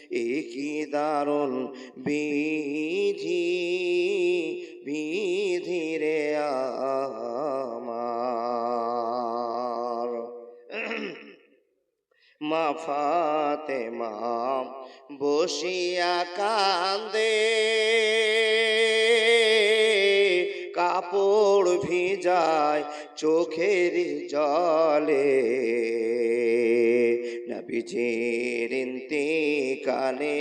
কি দারুণ বিধি, বিধি রে আমার। মা ফাতেমা বসিয়া কান্দে, কাপড় ভিজায় চোখের জলে, নবীজির ইন্তেকালে,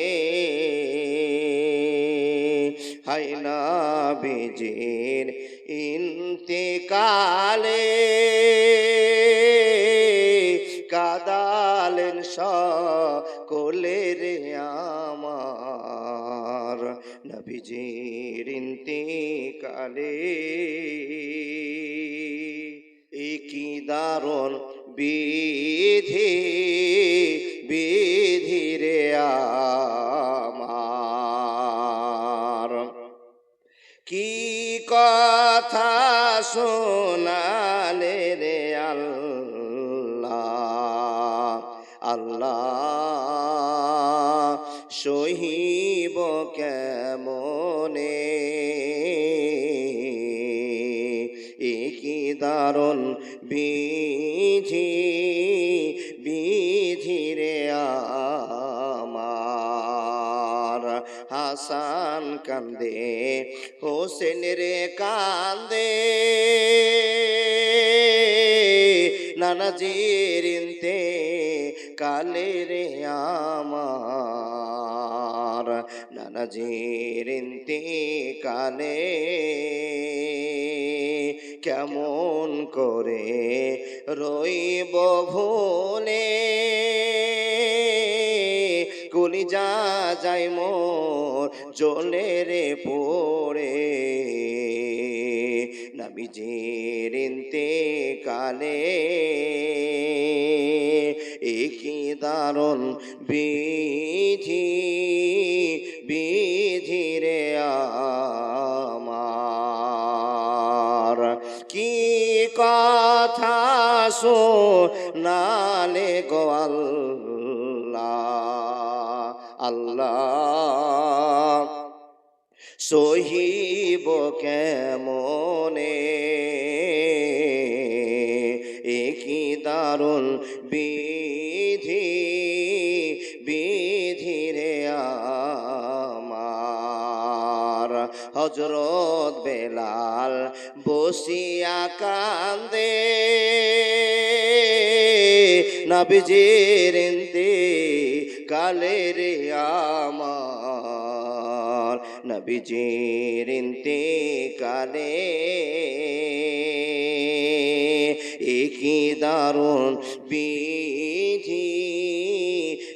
হায় নবীজির ইন্তেকালে কাদালেন সকলে রে আমার, নবীজির ইন্তেকালে। কি দারুণ বিধি, বিধি রে আমার। কি কথা শোনালে রে আল্লাহ, আল্লাহ সহিব কেমনে, কি দারুণ বিধি, বিধি রে আমার। হাসান কান্দে, হোসেন রে কান্দে, নানাজির ইন্তেকালে রে আমার, নানাজির ইন্তেকালে কেমন করে রইব ভুলে, কলিজা যায় মোর জ্বলে রে পড়ে, নবীজির ইন্তেকালে কি দারুণ বিধি, বিধি রে আমার। কি কথা শোনালে গো আল্লাহ, আল্লাহ সহিব কেমনে, কি দারুণ বিধি, বিধি রে আমার। হযরত বেলাল বসিয়া কান্দে, নবীজির ইন্তেকালে রে আমার, নবীজির ইন্তেকালে কি দারুণ বিধি,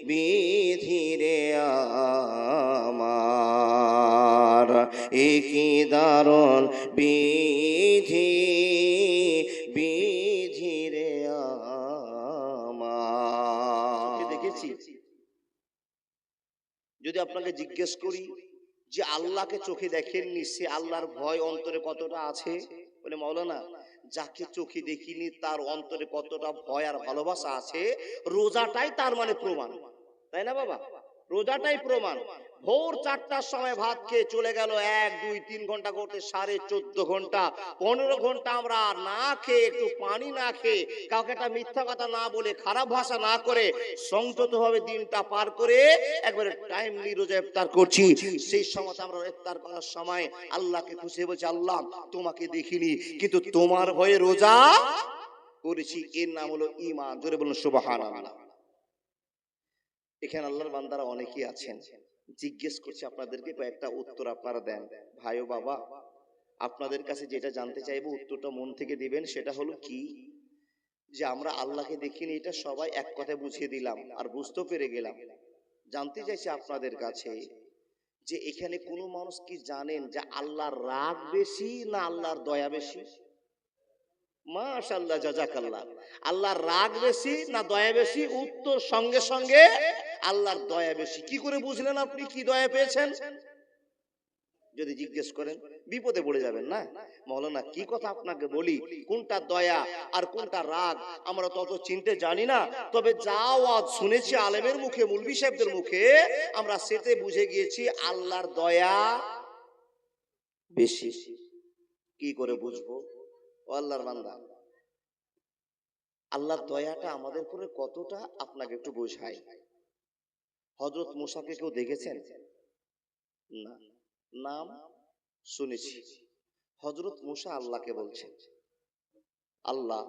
বিধি রে আমার, কি দারুণ বিধি, বিধি রে আমার। দেখেছি, যদি আপনাকে জিজ্ঞেস করি যে আল্লাহকে চোখে দেখেননি, সে আল্লাহর ভয় অন্তরে কতটা আছে? বলে মাওলানা, যাকে চোখে দেখিনি তার অন্তরে কতটা ভয় আর ভালোবাসা আছে, রোজাটাই তার মানে প্রমাণ, তাই না বাবা? রোজাটাই প্রমাণ। ভোর 4টার সময় ভাত খেয়ে চলে গেল 1, 2, 3 ঘন্টা করতে 14.5 ঘন্টা, 15 ঘন্টা আমরা না খেয়ে, একটু পানি না খেয়ে, কাউকে একটা মিথ্যা কথা না বলে, খারাপ ভাষা না করে, সংযত ভাবে দিনটা পার করে একবারে টাইমলি রোজা ইফতার করছি। সেই সময় আমরা ইফতার করার সময় আল্লাহকে খুশি বলছি, আল্লাহ তোমাকে দেখিনি কিন্তু তোমার ভয়ে রোজা করেছি, এর নাম হলো ঈমান। জোরে বলুন সুবহানাল্লাহ। এখানে আল্লাহর বান্দারা অনেকেই আছেন, জিজ্ঞেস করছি আপনাদেরকে, কয়েকটা উত্তর আপনারা দেন। ভাই ও বাবা, আপনাদের কাছে যেটা জানতে চাইবো উত্তরটা মন থেকে দিবেন। সেটা হলো কি, যে আমরা আল্লাহকে দেখিনি এটা সবাই এক কথায় বুঝিয়ে দিলাম আর বুঝতে পেরে গেলাম। জানতে চাইছি আপনাদের কাছে যে এখানে কোনো মানুষ কি জানেন যে আল্লাহর রাগ বেশি না আল্লাহর দয়া বেশি? মাশাআল্লাহ, জাযাকাল্লাহ। আল্লাহর রাগ বেশি না দয়া বেশি? উত্তর সঙ্গে সঙ্গে আল্লাহর দয়া বেশি। কি করে বুঝলেন আপনি কি দয়া পেয়েছেন? যদি জিজ্ঞেস করেন বিপদে পড়ে যাবেন না। মৌলানা কি কথা আপনাকে বলি, কোনটা দয়া আর কোনটা রাগ আমরা তত চিনতে জানি না, তবে যা আওয়াজ শুনেছি আলেমের মুখে, মুলবি সাহেবদের মুখে, আমরা সেতে বুঝে গিয়েছি আল্লাহর দয়া বেশি। কি করে বুঝবো? ও আল্লাহর বান্দা, আল্লাহর দয়াটা আমাদের উপরে কতটা আপনাকে একটু বোঝাই। হযরত মুসাকে কেউ দেখেছেন? না, নাম শুনেছি। হযরত মুসা আল্লাহকে বলছেন, আল্লাহ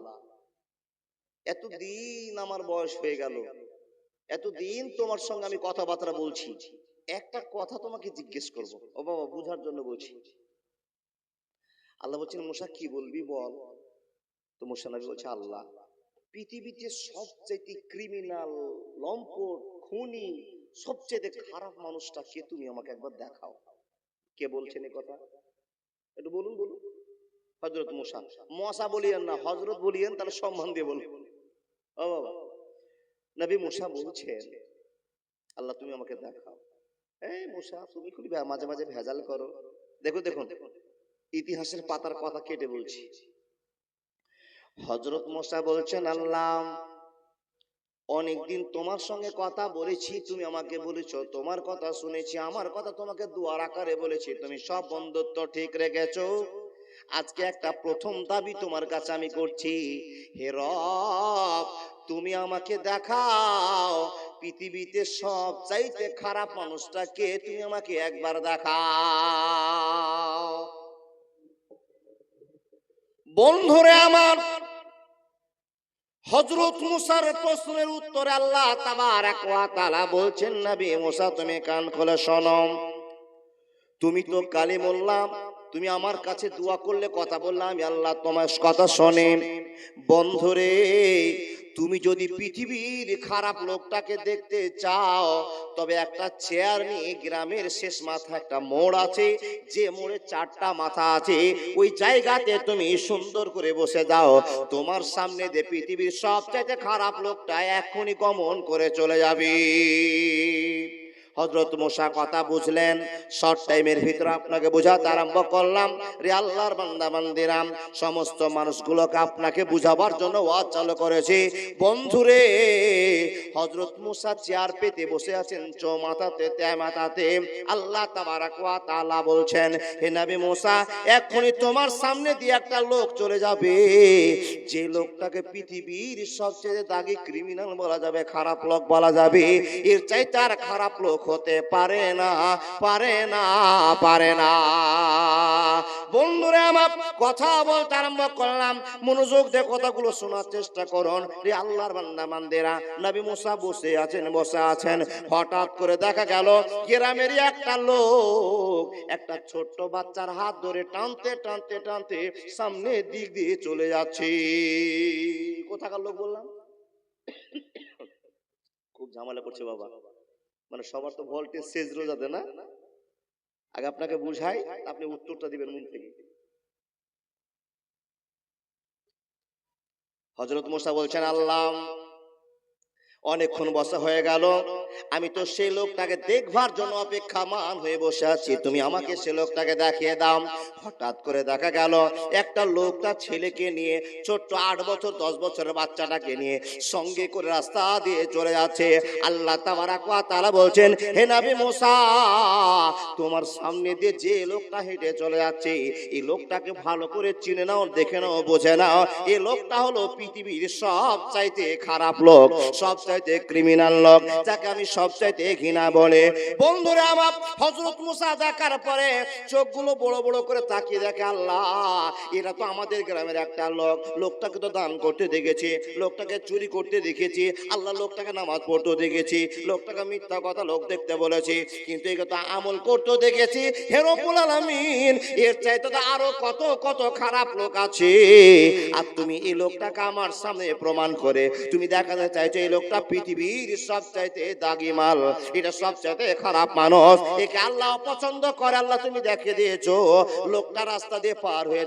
এতদিন আমার বয়স হয়ে গেল, এতদিন তোমার সঙ্গে আমি কথাবার্তা বলছি, একটা কথা তোমাকে জিজ্ঞেস করব। ও বাবা, বুঝার জন্য বলছি। আল্লাহ বলছেন, মুসা কি বলবি বল। তো মুসা নবী বলছে, আল্লাহ পৃথিবীতে সবচেয়ে ক্রিমিনাল, লম্পট, খুনি, সবচেয়ে খারাপ মানুষটা কে তুমি আমাকে একবার দেখাও। কে বলছেন এই কথা? একটু বলুন বলুন। হযরত মুসা। মুসা বলিয়েন না, হযরত বলিয়েন, তাহলে সম্মান দিয়ে বলুন। ও বাবা, নবী মুসা বলছেন, আল্লাহ তুমি আমাকে দেখাও। এই মুসা, তুমি খুবই মাঝে মাঝে ভেজাল করো। দেখো দেখুন, ইতিহাসের পাতার কথা কেটে বলছি। হযরত মুসা বলছেন, আল্লাহ অনেকদিন তোমার সঙ্গে কথা বলেছি, তুমি আমাকে বলেছো, তোমার কথা শুনেছি, আমার কথা তোমাকে দুয়ার আকারে বলেছি, তুমি সব বন্ধুত্ব ঠিক রেখেছো। আজকে একটা প্রথম দাবি তোমার কাছে আমি করছি, হে রব তুমি আমাকে দেখাও পৃথিবীতে সবচাইতে খারাপ মানুষটাকে, তুমি আমাকে একবার দেখাও। বন্ধুরে আমার, হযরত মুসার প্রশ্নের উত্তরে আল্লাহ তাবারক ওয়া তাআলা বলছেন, নবী মুসা তুমি কান খুলে শোনো, তুমি তো কালিমুল্লাহ, তুমি আমার কাছে দোয়া করলে, কথা বললাম, আমি আল্লাহ তোমার কথা শোনেন। বন্ধুরে, তুমি যদি পৃথিবীর খারাপ লোকটাকে দেখতে চাও, তবে একটা চেয়ার নিয়ে গ্রামের শেষ মাথা একটা মোড় আছে, যে মোড়ে 4টা মাথা আছে, ওই জায়গাতে তুমি সুন্দর করে বসে যাও। তোমার সামনে যে পৃথিবীর সবচেয়ে খারাপ লোকটা এখনই গমন করে চলে যাবে। হযরত মুসা কথা বুঝলেন। শর্ট টাইমের ভিতরে আপনাকে বোঝাতে আরম্ভ করলাম। রে আল্লাহর বান্দা বান্দিরাম, সমস্ত মানুষগুলোকে আপনাকে বুঝাবার জন্য ওয়াজ চালু করেছি। বন্ধুরে, হযরত মুসা চেয়ার পেতে বসে আছেন, চৌমাথাতে তেমাথাতে। আল্লাহ তাবারক ওয়া তাআলা বলছেন, হে নবী মুসা, এখনই তোমার সামনে দিয়ে একটা লোক চলে যাবে, যে লোকটাকে পৃথিবীর সবচেয়ে দাগী ক্রিমিনাল বলা যাবে, খারাপ লোক বলা যাবে। এর চাইতে আর খারাপ লোক হতে পারে না, পারে না, পারে না। বন্ধুরা আমার, কথা বলতে আরম্ভ করলাম, মনোযোগ দিয়ে কথাগুলো শোনার চেষ্টা করুন। রে আল্লাহর বান্দা বান্দেরা, নবী মুসা বসে আছেন। হঠাৎ করে দেখা গেল গ্রামেরই একটা লোক একটা ছোট্ট বাচ্চার হাত ধরে টানতে টানতে টানতে সামনের দিক দিয়ে চলে যাচ্ছে। কোথাকার লোক বললাম? খুব ঝামেলা করছে বাবা, মানে সবার তো ভোল্টেজ শেষ রোজাতে না। আগে আপনাকে বুঝাই, আপনি উত্তরটা দিবেন মন থেকে। হযরত মুসা বলছেন, আল্লাহ অনেকক্ষণ বসা হয়ে গেল, আমি তো সেই লোকটাকে দেখবার জন্য অপেক্ষামান হয়ে বসে আছি, তুমি আমাকে সেই লোকটাকে দেখিয়ে দাও। হঠাৎ করে দেখা গেল একটা লোকটা ছেলেকে নিয়ে, ছোট্ট 8 বছর 10 বছরের বাচ্চাটাকে নিয়ে সঙ্গে করে রাস্তা দিয়ে চলে যাচ্ছে। আল্লাহ তাবারক ওয়া তাআলা বলছেন, হে নবী মুসা, তোমার সামনে দিয়ে যে লোকটা হেঁটে চলে যাচ্ছে, এই লোকটাকে ভালো করে চিনে নাও, দেখে নাও, বোঝে নাও। এই লোকটা হলো পৃথিবীর সবচাইতে খারাপ লোক, সবচাইতে ক্রিমিনাল লোক, যাকে আমি সবচাইতে ঘৃণা বলে। বন্ধুরা আমার, হযরত মুসা দেখার পরে চোখগুলো বড় বড় করে তাকিয়ে দেখে, আল্লাহ এরা তো আমাদের গ্রামের একটা লোক, লোকটাকে তো দান করতে দেখেছি, লোকটাকে চুরি করতে দেখেছি, আল্লাহ লোকটাকে নামাজ পড়তে দেখেছি, লোকটাকে মিথ্যা কথা লোক দেখতে বলেছি, কিন্তু এই কথা আমল করতে দেখেছি। হে রব্বুল আলামিন, এর চাইতে তো আরো কত কত খারাপ লোক আছে, আর তুমি এই লোকটাকে আমার সামনে প্রমাণ করে তুমি দেখাতে চাইছো এই লোকটা পৃথিবীর সবচাইতে দাগি মাল, এটা সবচাইতে খারাপ মানুষ, একে আল্লাহ পছন্দ করে। আল্লাহ তুমি দেখে দিয়েছো। লোকটা রাস্তা দিয়ে পার হয়ে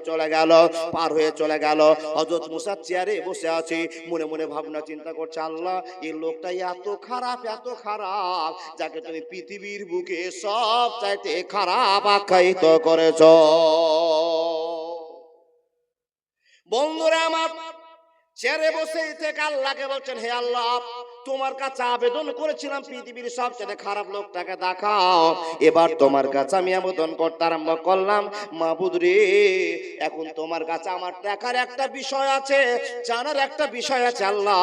চলে গেল। হযরত মুসা চেয়ারে বসে আছে, মনে মনে ভাবনা চিন্তা করছে, আল্লাহ এই লোকটা এত খারাপ যাকে তুমি পৃথিবীর বুকে সবচাইতে খারাপ আখ্যায়িত করেছো। বন্ধুরা আমার, চেয়ারে বসে থেকে আল্লাহকে বলছেন, হে আল্লাহ, তোমার কাছে আবেদন করেছিলাম পৃথিবীর সবচেয়ে খারাপ লোকটাকে দেখাও, এবার তোমার কাছে আমি আবেদন করতে আরম্ভ করলাম, মাবুদ রে, এখন তোমার কাছে আমার দেখার একটা বিষয় আছে, জানার একটা বিষয় আছে আল্লাহ,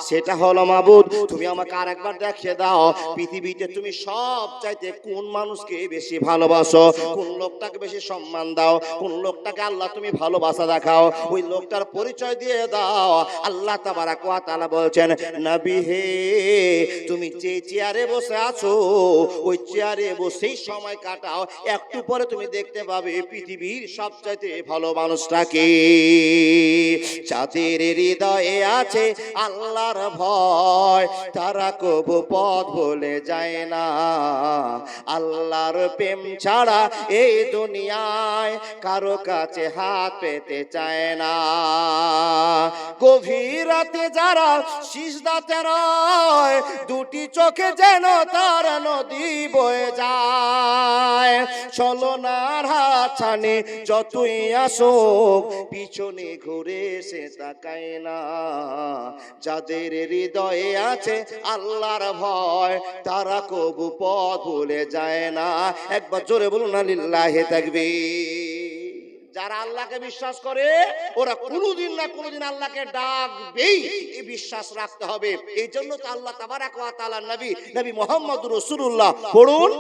সেটা হলো মাবুদ, তুমি আমাকে আরেকবার দেখিয়ে দাও, পৃথিবীতে তুমি সবচাইতে কোন মানুষকে বেশি ভালোবাসো, কোন লোকটাকে বেশি সম্মান দাও, কোন লোকটাকে আল্লাহ তুমি ভালোবাসা দেখাও, ওই লোকটার পরিচয় দিয়ে দাও। আল্লাহ তাবারাক ওয়া তাআলা বলছেন, নবী হে, তুমি যে চেয়ারে বসে আছো ওই চেয়ারে বসেই সময় কাটাও, একটু পরে তুমি দেখতে পাবে পৃথিবীর সবচাইতে ভালো মানুষটাকে, যাদের হৃদয়ে আছে আল্লাহর ভয়, তারা কবু পথ ভুলে যায় না, আল্লাহর প্রেম ছাড়া এই দুনিয়ায় কারো কাছে হাত পেতে চায় না, গভীর রাতে যারা সিজদাতে রয়, দুটি চোখে যেন তার নদী বয়ে যায়, ছলনার হাতছানি যতই আসুক পিছনে ঘুরে সে তাকায় না, যাদের হৃদয়ে আছে আল্লাহর ভয়, তারা কবু পথ ভুলে যায় না। একবার জোরে বলুন না লিল্লাহি তাকবীর। যারা আল্লাহকে বিশ্বাস করে ওরা কোনোদিন না কোনোদিন আল্লাহকে ডাকবেই, এই বিশ্বাস রাখতে হবে। এই জন্য তো আল্লাহ তাবারাক ওয়া তাআলা নবী মুহাম্মদুর রাসূলুল্লাহ পড়ুন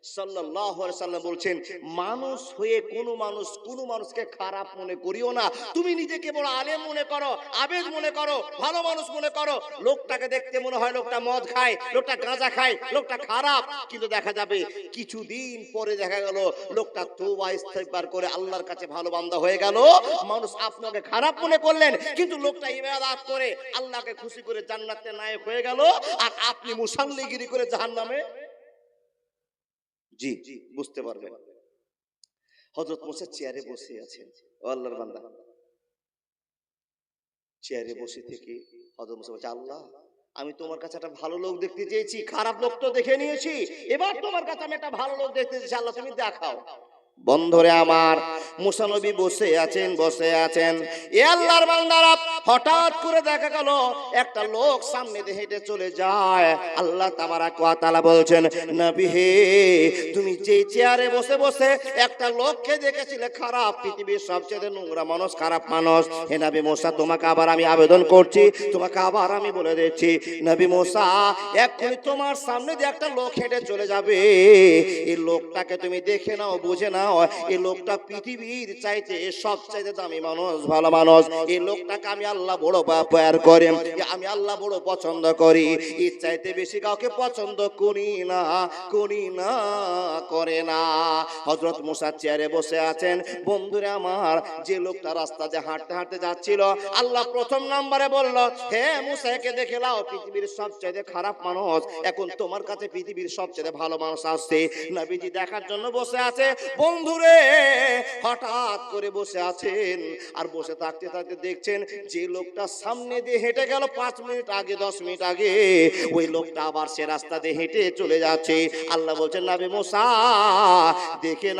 সাল্লাল্লাহু আলাইহি সাল্লাম বলছেন, মানুষ হয়ে কোন মানুষকে খারাপ মনে করিও না, তুমি নিজেকে বড় আলেম মনে করো, আবেদ মনে করো, ভালো মানুষ মনে করো, লোকটাকে দেখতে মনে হয় লোকটা মদ খায়, লোকটা গাঁজা খায়, লোকটা খারাপ, কিন্তু দেখা যাবে কিছুদিন পরে দেখা গেল লোকটা তওবা ইস্তেগফার করে আল্লাহর কাছে ভালো বান্দা হয়ে গেল, মানুষ আপনাকে খারাপ মনে করলেন, কিন্তু লোকটা ইবাদত করে আল্লাহকে খুশি করে জান্নাতের নায়ক হয়ে গেল, আর আপনি মুসাল্লিগিরি করে জাহান্নামে। জি, বুঝতে পারবেন। হযরত মুসা চেয়ারে বসে আছেন, ও আল্লাহর বান্দা, চেয়ারে বসে থেকে হযরত মুসা বলছে, আল্লাহ, আমি তোমার কাছে একটা ভালো লোক দেখতে চেয়েছি, খারাপ লোক তো দেখে নিয়েছি, এবার তোমার কাছে আমি একটা ভালো লোক দেখতে চেয়েছি, আল্লাহ তুমি দেখাও। বন্ধুরে আমার, মুসা নবী বসে আছেন, এ আল্লাহর বান্দারা, হঠাৎ করে দেখা গেল একটা লোক সামনে দিয়ে হেঁটে চলে যায়। আল্লাহ তাবারাক ওয়া তাআলা বলছেন, নবী হে, তুমি যে চেয়ারে বসে একটা লোককে দেখেছিলে খারাপ, পৃথিবীর সবচেয়ে নোংরা মানুষ, খারাপ মানুষ, হে নবী মুসা, তোমাকে আবার আমি আবেদন করছি, তোমাকে আবার আমি বলে দিচ্ছি, নবী মুসা, এক্ষুনি তোমার সামনে দিয়ে একটা লোক হেঁটে চলে যাবে, এই লোকটাকে তুমি দেখে নাও, বুঝে নাও, এই লোকটা পৃথিবীর চাইতে সবচাইতে দামি মানুষ, ভালো মানুষ, এই লোকটাকে আমি আল্লাহ বড় প্যার করি, আমি আল্লাহ বড় পছন্দ করি, এর চাইতে বেশি কাউকে পছন্দ করি না। হযরত মুসা চেয়ারে বসে আছেন। বন্ধুরা আমার, যে লোকটা রাস্তা দিয়ে হাঁটতে যাচ্ছিল, আল্লাহ প্রথম নম্বরে বলল, হে মুসা, একে দেখে নাও, পৃথিবীর সবচাইতে খারাপ মানুষ, এখন তোমার কাছে পৃথিবীর সবচাইতে ভালো মানুষ আসছে। নবীজি দেখার জন্য বসে আছে। বন্ধুরে, হঠাৎ করে বসে আছেন, আর বসে থাকতে দেখছেন যে লোকটা সামনে দিয়ে হেঁটে গেল 5 মিনিট আগে, 10 মিনিট আগে, ওই লোকটা আবার সে রাস্তা দিয়ে হেঁটে চলে যাচ্ছে। আল্লাহ বলছেন, নবী মুসা, দেখে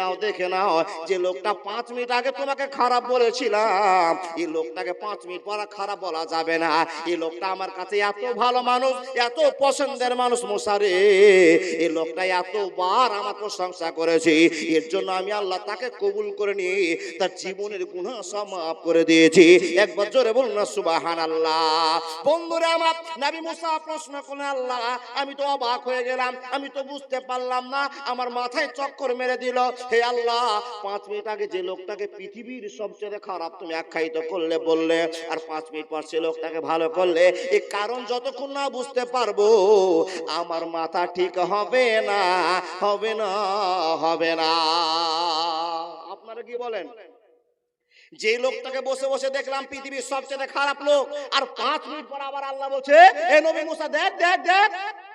নাও, যে লোকটা 5 মিনিট আগে তোমাকে খারাপ বলেছিলাম, এই লোকটাকে 5 মিনিট পর খারাপ বলা যাবে না, এই লোকটা আমার কাছে এত ভালো মানুষ, এত পছন্দের মানুষ মুসা রে, এই লোকটা এতবার আমার প্রশংসা করেছে, এর জন্য আমি আল্লাহ তাকে কবুল করে নিয়ে তার জীবনের গুনাহ সব মাফ করে দিয়েছি। একবার জোরে বলুন না সুবহানাল্লাহ। বন্ধুরা আমার, নবী মুসা প্রশ্ন করলেন, আল্লাহ, আমি তো অবাক হয়ে গেলাম, আমি তো বুঝতে পারলাম না, আমার মাথায় চক্কর মেরে দিল, হে আল্লাহ, 5 মিনিট আগে যে লোকটাকে পৃথিবীর সবচেয়ে খারাপ তুমি আখ্যায়িত করলে বললে, আর 5 মিনিট পর সে লোকটাকে ভালো করলে, এই কারণ যতক্ষণ না বুঝতে পারবো আমার মাথা ঠিক হবে না। আপনারা কি বলেন? যে লোকটাকে বসে বসে দেখলাম পৃথিবীর সবচেয়ে খারাপ লোক, আর 5 মিনিট পর আবার আল্লাহ বলছে এ নবী মুসা দেখ দেখ দেখ।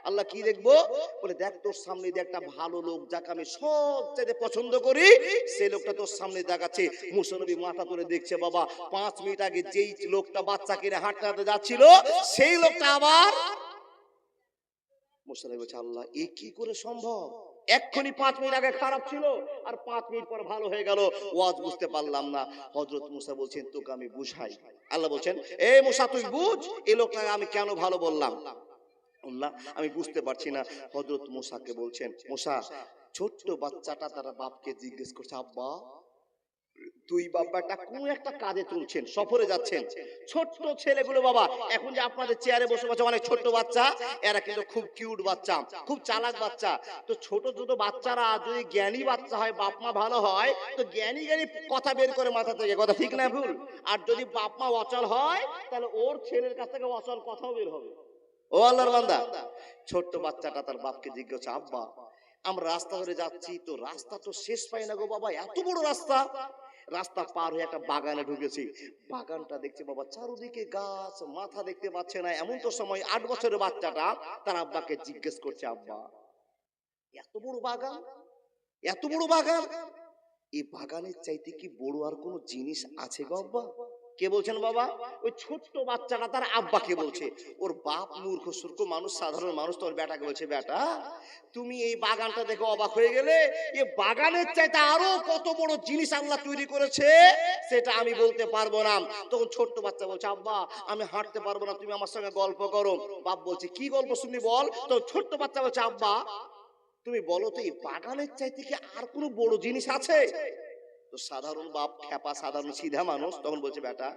আল্লাহ কি দেখবো? বলে দেখ তোর সামনে দিয়ে একটা ভালো লোক যাকে আমি সবচেয়ে পছন্দ করি, সেই লোকটা তোর সামনে দেখাচ্ছে। মুসা নবী মাথা তুলে দেখছে, বাবা 5 মিনিট আগে যেই লোকটা বাচ্চা কিনে হাঁটতে হাঁটতে যাচ্ছিল, সেই লোকটা আবার। মুসা নবী বলছে আল্লাহ এ কি করে সম্ভব? এক্ষুনি 5 মিনিট আগে খারাপ ছিল আর 5 মিনিট পর ভালো হয়ে গেল, ওয়াজ বুঝতে পারলাম না। হযরত মুসা বলছেন তোকে আমি বুঝাই। আল্লাহ বলছেন এ মুসা তুই বুঝ এই লোকটাকে আমি কেন ভালো বললাম। আল্লাহ আমি বুঝতে পারছি না। হযরত মুসাকে বলছেন মুসা, ছোট্ট বাচ্চাটা তার বাপকে জিজ্ঞেস করছে আব্বা দুই বাবাটা কোন একটা কাজে চলছেন, সফরে যাচ্ছেন, ছোট্ট ছেলেগুলো বাবা এখন যে আপনাদের চেয়ারে বসে বসে অনেক ছোট্ট বাচ্চা, এরা কিন্তু খুব কিউট বাচ্চা, খুব চালাক বাচ্চা। তো ছোট ছোট বাচ্চারা যদি জ্ঞানী বাচ্চা হয়, বাপ মা ভালো হয়, তো জ্ঞানী জ্ঞানী কথা বের করে মাথা থেকে, কথা ঠিক না ভুল? আর যদি বাপ মা অচল হয়, তাহলে ওর ছেলের কাছ থেকে অচল কথাও বের হবে। ও আল্লাহর বান্দা, ছোট্ট বাচ্চাটা তার বাপকে জিজ্ঞেস আব্বা আমরা রাস্তা ধরে যাচ্ছি, তো রাস্তা তো শেষ পাই না গো বাবা, এত বড় রাস্তা। রাস্তা পার হয়ে একটা বাগানে ঢুকেছি, বাগানটা দেখছে বাবা চারদিকে গাছ, মাথা দেখতে পাচ্ছে না। এমন তো সময় 8 বছরের বাচ্চাটা তার আব্বাকে জিজ্ঞেস করছে আব্বা এত বড় বাগান, এত বড় বাগান, এই বাগানের চাইতে কি বড় আর কোন জিনিস আছে গো আব্বা? কে বলছেন বাবা? ওই ছোট্ট বাচ্চাটা তার আব্বাকে বলছে। ওর বাপ মূর্খ সূর্খ মানুষ, সাধারণ মানুষ, তোর বেটাকে বলছে বেটা তুমি এই বাগানটা দেখে অবাক হয়ে গেলে, এই বাগানের চাইতে আরো কত বড় জিনিস আল্লাহ তৈরি করেছে সেটা আমি বলতে পারবো না। তখন ছোট্ট বাচ্চা বলছে আব্বা আমি হাঁটতে পারবো না, তুমি আমার সঙ্গে গল্প করো। বাপ বলছে কি গল্প শুনি বল। তো ছোট্ট বাচ্চা বলছে আব্বা তুমি বলো তো এই বাগানের চাইতে কি আর কোনো বড় জিনিস আছে? তো সাধারণ বাপ খেপা সাধারণ সিধা মানুষ তখন বলছে বেটা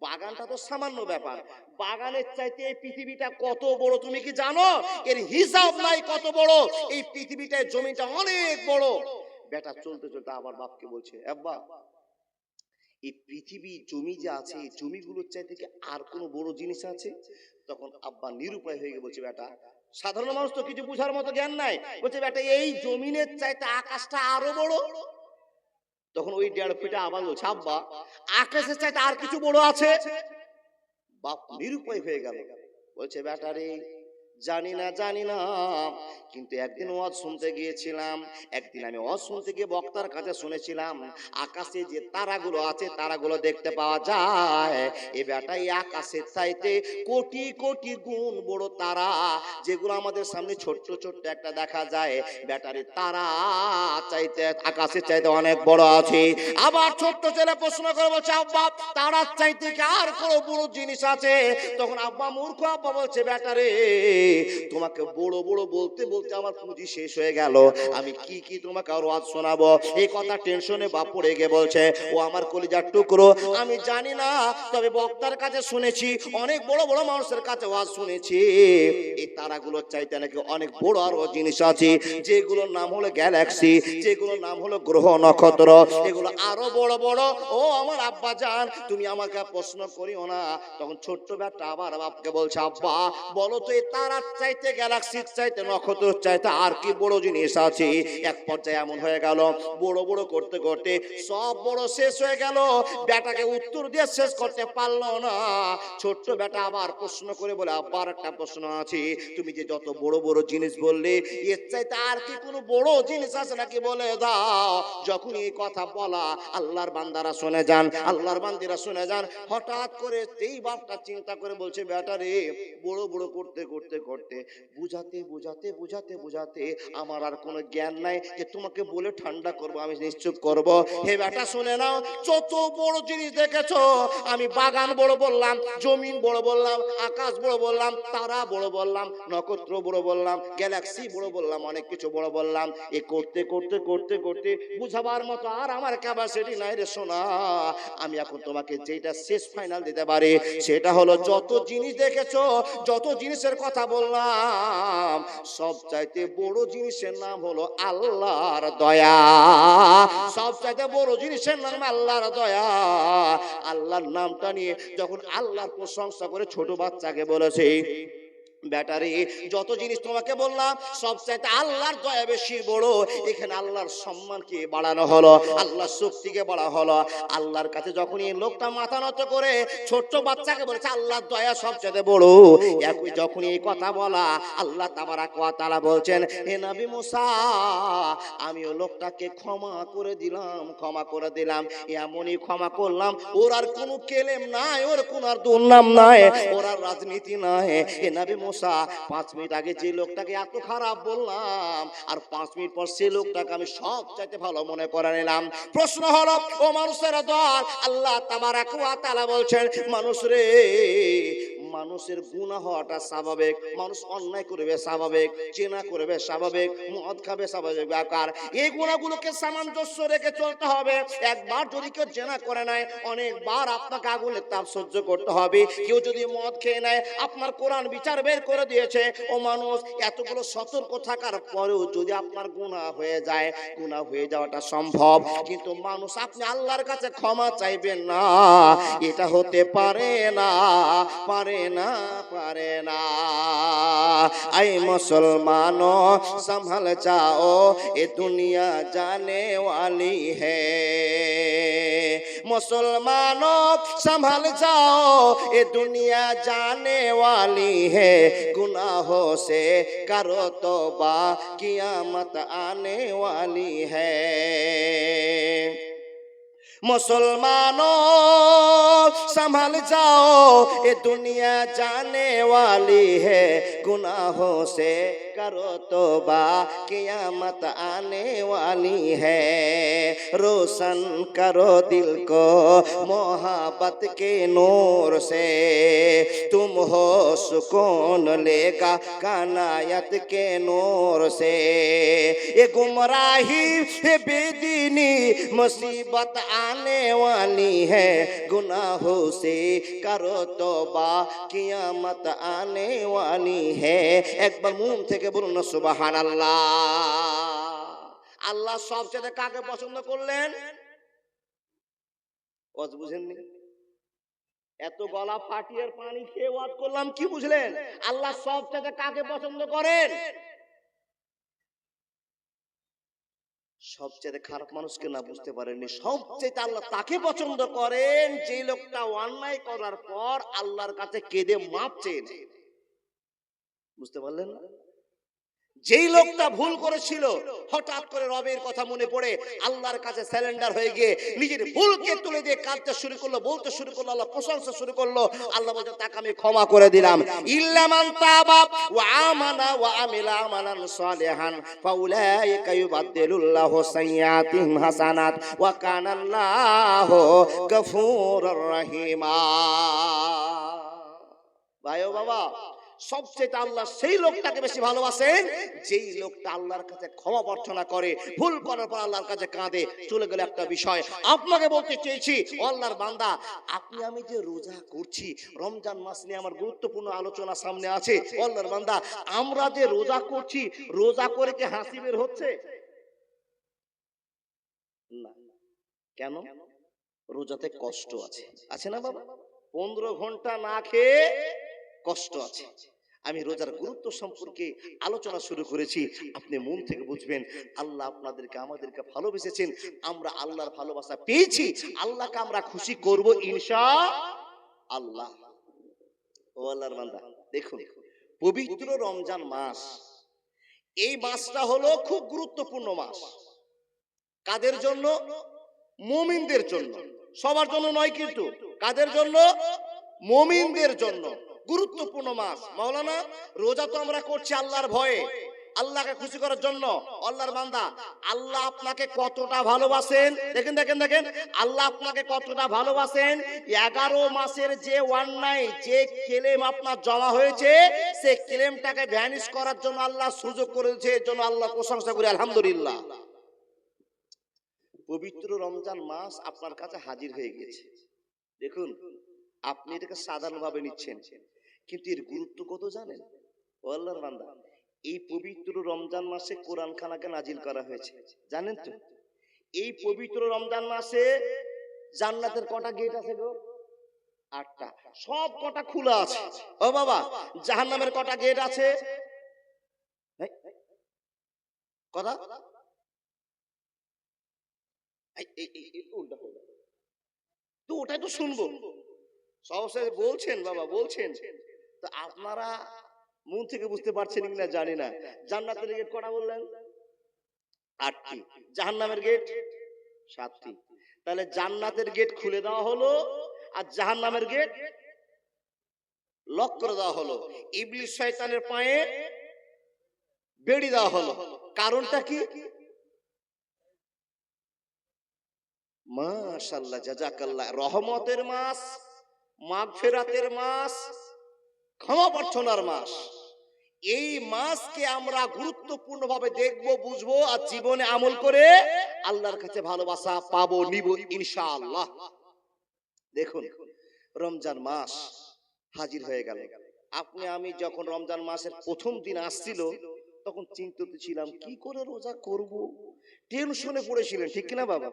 বাগানটা তো সামান্য ব্যাপার, বাগানের চাইতে এই পৃথিবীটা কত বড় তুমি কি জানো? এর হিসাব নাই কত বড় এই পৃথিবীটায়, জমিটা অনেক বড়। বেটা চলতে চলতে আবার বাপকে বলছে আব্বা এই পৃথিবী জমি যে আছে, এই জমিগুলোর চাইতে কি আর কোনো বড় জিনিস আছে? তখন আব্বা নিরুপায় হয়ে গিয়ে বলছে বেটা সাধারণ মানুষ তো কিছু বুঝার মতো জ্ঞান নাই, বলছে বেটা এই জমিনের চাইতে আকাশটা আরো বড়। তখন ওই 1.5 ফিটে আবার বলছে আব্বা আকাশের চাইতে আর কিছু বড় আছে। বাপ নিরুপায় হয়ে গেল, বলছে বেটা রে জানি না কিন্তু একদিন ওয়াজ শুনতে গিয়েছিলাম, একদিন আমি ওয়াজ শুনতে গিয়ে বক্তার কাছে শুনেছিলাম আকাশে যে তারাগুলো আছে তারাগুলো দেখতে পাওয়া যায়, এ বেটা এই আকাশের চাইতে কোটি কোটি গুণ বড় তারা, যেগুলো আমাদের সামনে ছোট্ট ছোট্ট একটা দেখা যায়, ব্যাটারি তারা চাইতে আকাশের চাইতে অনেক বড় আছে। আবার ছোট্ট ছেলে প্রশ্ন করে বলছে আব্বা তারার চাইতে কি আর কোনো বড় জিনিস আছে? তখন আব্বা মূর্খ আব্বা বলছে ব্যাটারে তোমাকে বড় বড় বলতে বলতে আমার পুঁজি শেষ হয়ে গেল, আমি কি কি তোমাকে আর ওয়াজ শোনাবো? এই কথা টেনশনে বাপ পড়ে গিয়ে বলছে ও আমার কলিজার টুকরো আমি জানি না, তবে বক্তার কাছে শুনেছি, অনেক বড় বড় মানুষের কাছে ওয়াজ শুনেছি, এই তারাগুলোর চাইতে নাকি অনেক বড় আরো জিনিস আছে, যেগুলোর নাম হলো গ্যালাক্সি, যেগুলোর নাম হলো গ্রহ নক্ষত্র, এগুলো আরো বড় বড়। ও আমার আব্বা জান তুমি আমাকে প্রশ্ন করিও না। তখন ছোট্ট বেটা আবার বাপকে বলছে আব্বা বলো তো এই তারার চাইতে, গ্যালাক্সির চাইতে, নক্ষত্রের চাইতে আর কি বড় জিনিস আছে? এক পর্যায়ে এমন হয়ে গেল বড় বড় করতে করতে সব বড় শেষ হয়ে গেল, বেটাকে উত্তর দিয়ে শেষ করতে পারলো না। ছোট্ট বেটা আবার প্রশ্ন করে বলে আবার একটা প্রশ্ন আছে, তুমি যে যত বড় বড় জিনিস বললে এর চাইতে আর কি কোনো বড় জিনিস আছে নাকি বলে দাও। যখন এই কথা বলা আল্লাহর বান্দারা শুনে যান, আল্লাহর বান্দিরা শুনে যান, হঠাৎ করে এই বাপটা চিন্তা করে বলছে বেটা রে বড় বড় করতে করতে করতে বুঝাতে বুঝাতে বুঝাতে বুঝাতে আমার আর কোনো জ্ঞান নাই যে তোমাকে বলে ঠান্ডা করব, আমি নিশ্চুপ করব। হে বেটা শুনে নাও, যত বড় জিনিস দেখেছো আমি বাগান বড় বললাম, জমিন বড় বললাম, আকাশ বড় বললাম, তারা বড় বললাম, নক্ষত্র বড় বললাম, গ্যালাক্সি বড় বললাম, অনেক কিছু বড় বললাম। এ করতে করতে করতে করতে বুঝাবার মতো আর আমার ক্যাপাসিটি নাই রে সোনা। আমি এখন তোমাকে যেটা শেষ ফাইনাল দিতে পারি সেটা হলো যত জিনিস দেখেছো, যত জিনিসের কথা বললাম, সব চাইতে বড় জিনিসের নাম হলো আল্লাহর দয়া। সব চাইতে বড় জিনিসের নাম আল্লাহর দয়া। আল্লাহর নামটা নিয়ে যখন আল্লাহর প্রশংসা করে ছোট বাচ্চাকে বলেছে ব্যাটারি যত জিনিস তোমাকে বললাম সবচাইতে আল্লাহর দয়া বেশি বড়। এখানে আল্লাহর সম্মানকে বাড়ানো হলো, আল্লাহর শক্তিকে বাড়া হলো। আল্লাহর কাছে যখন এই লোকটা মাথা নত করে ছোট্ট বাচ্চাকে বলেছে আল্লাহর দয়া সবচাইতে বড়, একই যখন এই কথা বলা আল্লাহ তাবারাক ওয়া তাআলা বলছেন, হে নবী মুসা আমি ওই লোকটাকে ক্ষমা করে দিলাম, ক্ষমা করে দিলাম। এমনই ক্ষমা করলাম ওর আর কোনো কেলেম নাই, ওর কোন আর দুর্নাম নাই, ওর আর রাজনীতি নাই। হে নবী মুসা 5 মিনিট আগে যে লোকটাকে এত খারাপ বললাম আর 5 মিনিট পর সেই লোকটাকে আমি সব চাইতে ভালো মনে করে নিলাম। প্রশ্ন হলো ও মানুষের দল, আল্লাহ তাবারাক ওয়া তাআলা বলছেন মানুষ রে, মানুষের গুনাহ হওয়াটা স্বাভাবিক, মানুষ অন্যায় করবে স্বাভাবিক, জেনা করবে স্বাভাবিক, মদ খাবে স্বাভাবিক ব্যাপার। এই গুনাহগুলোকে সামঞ্জস্য রেখে চলতে হবে। একবার যদি কেউ জেনা করে নেয় অনেকবার আপনাকে আগুনের তাপ সহ্য করতে হবে। কেউ যদি মদ খেয়ে নেয় আপনার কোরআন বিচার বের করে দিয়েছে। ও মানুষ এতগুলো সতর্ক থাকার পরেও যদি আপনার গুনাহ হয়ে যায়, গুনাহ হয়ে যাওয়াটা সম্ভব, কিন্তু মানুষ আপনি আল্লাহর কাছে ক্ষমা চাইবেন না, এটা হতে পারে না, পারে না, পারে না। আই মুসলমানো संभल जाओ ये दुनिया जाने वाली है, मुसलमानों संभल जाओ ये दुनिया जाने वाली है, गुनाहों से करो तौबा क़यामत आने वाली है। मुसलमानों संभल जाओ ये दुनिया जाने वाली है, गुनाहों से करो तौबा क़यामत आने वाली है। रोशन करो दिल को मोहब्बत के नूर से, तुम हो सुकून लेगा कानायत के नूर से। ये गुमराही ये बेदीनी मुसीबत आने वाली है, गुनाहों से करो तौबा क़यामत आने वाली है। एक बार मुंह থেকে বলুন না সুবহানাল্লাহ। আল্লাহ সবচেয়ে কাকে পছন্দ করলেন? ওয়াজ বুঝেননি? এত গলা ফাটিয়ে পানি খেয়ে ওয়াজ করলাম, কি বুঝলেন? আল্লাহ সবচেয়ে কাকে পছন্দ করেন? সবচেয়ে খারাপ মানুষকে না বুঝতে পারেননি, সবচেয়ে আল্লাহ তাকে পছন্দ করেন যে লোকটা অন্যায় করার পর আল্লাহর কাছে কেঁদে মাপ চেয়ে নেয়। বুঝতে পারলেন না? যেই লোকটা ভুল করেছিল হঠাৎ করে রবের কথা মনে পড়ে আল্লাহর কাছে সারেন্ডার হয়ে গিয়ে নিজের ভুলকে তুলে দিয়ে কাঁদতে শুরু করলো, বলতে শুরু করলো, আল্লাহ প্রশংসা শুরু করলো। আল্লাহ বলতে তাকে আমি ক্ষমা করে দিলাম। ইল্লা মান তাবা ওয়া আমানা ওয়া আমিলা আমালান সালিহান ফাউলাইকা ইউবাদদিলুল্লাহু সাইয়্যাতিহিম হাসানাত ওয়া কানাল্লাহু গফুরুর রহিমা। ভাই ও বাবা, সবচেয়ে আল্লাহ সেই লোকটাকে বেশি ভালোবাসেন যেই লোকটা আল্লাহর কাছে ক্ষমা প্রার্থনা করে, ভুল করার পর আল্লাহর কাছে কাঁদে। চলে গেল একটা বিষয় আপনাকে বলতে চেয়েছি, আল্লাহর বান্দা আপনি আমি যে রোজা করছি, রমজান মাস নিয়ে আমার গুরুত্বপূর্ণ আলোচনা সামনে আছে। আল্লাহর বান্দা আমরা যে রোজা করছি, রোজা করে কি হাসি বের হচ্ছে? না। কেন? রোজাতে কষ্ট আছে, আছে না বাবা? 15 ঘন্টা না খেয়ে কষ্ট আছে। আমি রোজার গুরুত্ব সম্পর্কে আলোচনা শুরু করেছি, আপনি মন থেকে বুঝবেন আল্লাহ আপনাদেরকে আমাদেরকে ভালোবেসেছেন, আমরা আল্লাহর ভালোবাসা পেয়েছি, আল্লাহকে আমরা খুশি করব ইনশাআল্লাহ। ও আল্লাহর বান্দা দেখুন, পবিত্র রমজান মাস, এই মাসটা হলো খুব গুরুত্বপূর্ণ মাস। কাদের জন্য? মুমিনদের জন্য, সবার জন্য নয় কিন্তু। কাদের জন্য? মুমিনদের জন্য গুরুত্বপূর্ণ মাস। মাওলানা রোজা তো আমরা করছি আল্লাহর ভয়ে, আল্লাহকে খুশি করার জন্য। আল্লাহর বান্দা আল্লাহ আপনাকে কতটা ভালোবাসেন দেখেন, দেখেন, দেখেন আল্লাহ আপনাকে কতটা ভালোবাসেন। 11 মাসের যে অন্যায়, যে ক্লেম আপনার জমা হয়েছে, সেই ক্লেমটাকে ভ্যানিশ করার জন্য আল্লাহ সুযোগ করেছে। এর জন্য আল্লাহ প্রশংসা করি আলহামদুলিল্লাহ। পবিত্র রমজান মাস আপনার কাছে হাজির হয়ে গেছে। দেখুন, আপনি এটাকে সাধারণভাবে নিচ্ছেন, কিন্তু এর গুরুত্ব কত জানেন? ও আল্লাহর বান্দা, এই পবিত্র রমজান মাসে কোরআন খানাকে নাজিল করা হয়েছে, জানেন তো? এই পবিত্র রমজান মাসে জান্নাতের কটা গেট আছে গো? 8টা, সব কটা খোলা আছে। ও বাবা, জাহান্নামের কটা গেট আছে? কথা তো ওটাই তো শুনবো। সবশেষ বলছেন বাবা, বলছেন তো আপনারা মন থেকে বুঝতে পারছেন কিনা জানি না। জান্নাতের গেট কটা বললেন? 8টি। জাহান্নামের গেট 7টি। তাহলে জান্নাতের গেট খুলে দেওয়া হলো আর জাহান্নামের গেট লক করে দেওয়া হলো। ইবলিস শয়তানের পায়ে বেড়ি দেওয়া হলো। কারণটা কি? মাশাআল্লাহ, জাযাকাল্লাহ। রহমতের মাস, মাগফিরাতের মাস, ক্ষমা প্রার্থনার মাস। এই মাসকে আমরা গুরুত্বপূর্ণ ভাবে দেখবো, বুঝবো আর জীবনে আমল করে আল্লাহর কাছে ভালোবাসা পাবো, নিব ইনশাআল্লাহ। দেখুন, রমজান মাস হাজির হয়ে গেল। আপনি আমি যখন রমজান মাসের প্রথম দিন আসছিল তখন চিন্তিত ছিলাম কি করে রোজা করব, টেনশনে পড়েছিলেন, ঠিক কিনা বাবা?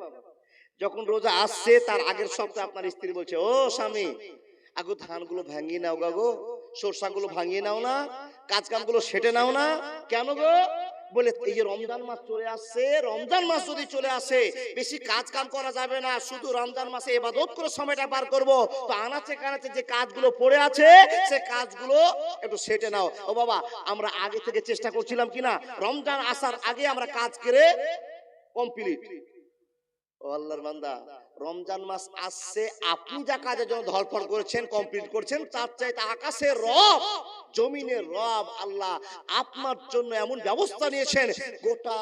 যখন রোজা আসছে তার আগের সপ্তাহে আপনার স্ত্রী বলছে, ও স্বামী, আগো ধানগুলো ভাঙিয়ে নাও গো, সরষাগুলো ভাঙিয়ে নাও না, কাজ কামগুলো সেটে নাও না। কেন গো? বলে এই যে রমজান মাস চলে আসছে, রমজান মাস যদি চলে আসে বেশি কাজ কাম করা যাবে না, শুধু রমজান মাসে ইবাদত করে সময়টা পার করব। তো আনাচে কানাচে যে কাজগুলো পড়ে আছে সে কাজগুলো একটু সেটে নাও। ও বাবা, আমরা আগে থেকে চেষ্টা করছিলাম কিনা রমজান আসার আগে আমরা কাজ করে কমপ্লিট। ও আল্লাহর বান্দা, রমজান মাস আসছে, আপনি যা কাজের জন্য ধরফর করেছেন, কমপ্লিট করছেন, তার চাইতে আকাশের রব, জমিনের রব আল্লাহ আপনার জন্য এমন ব্যবস্থা নিয়েছেন, গোটা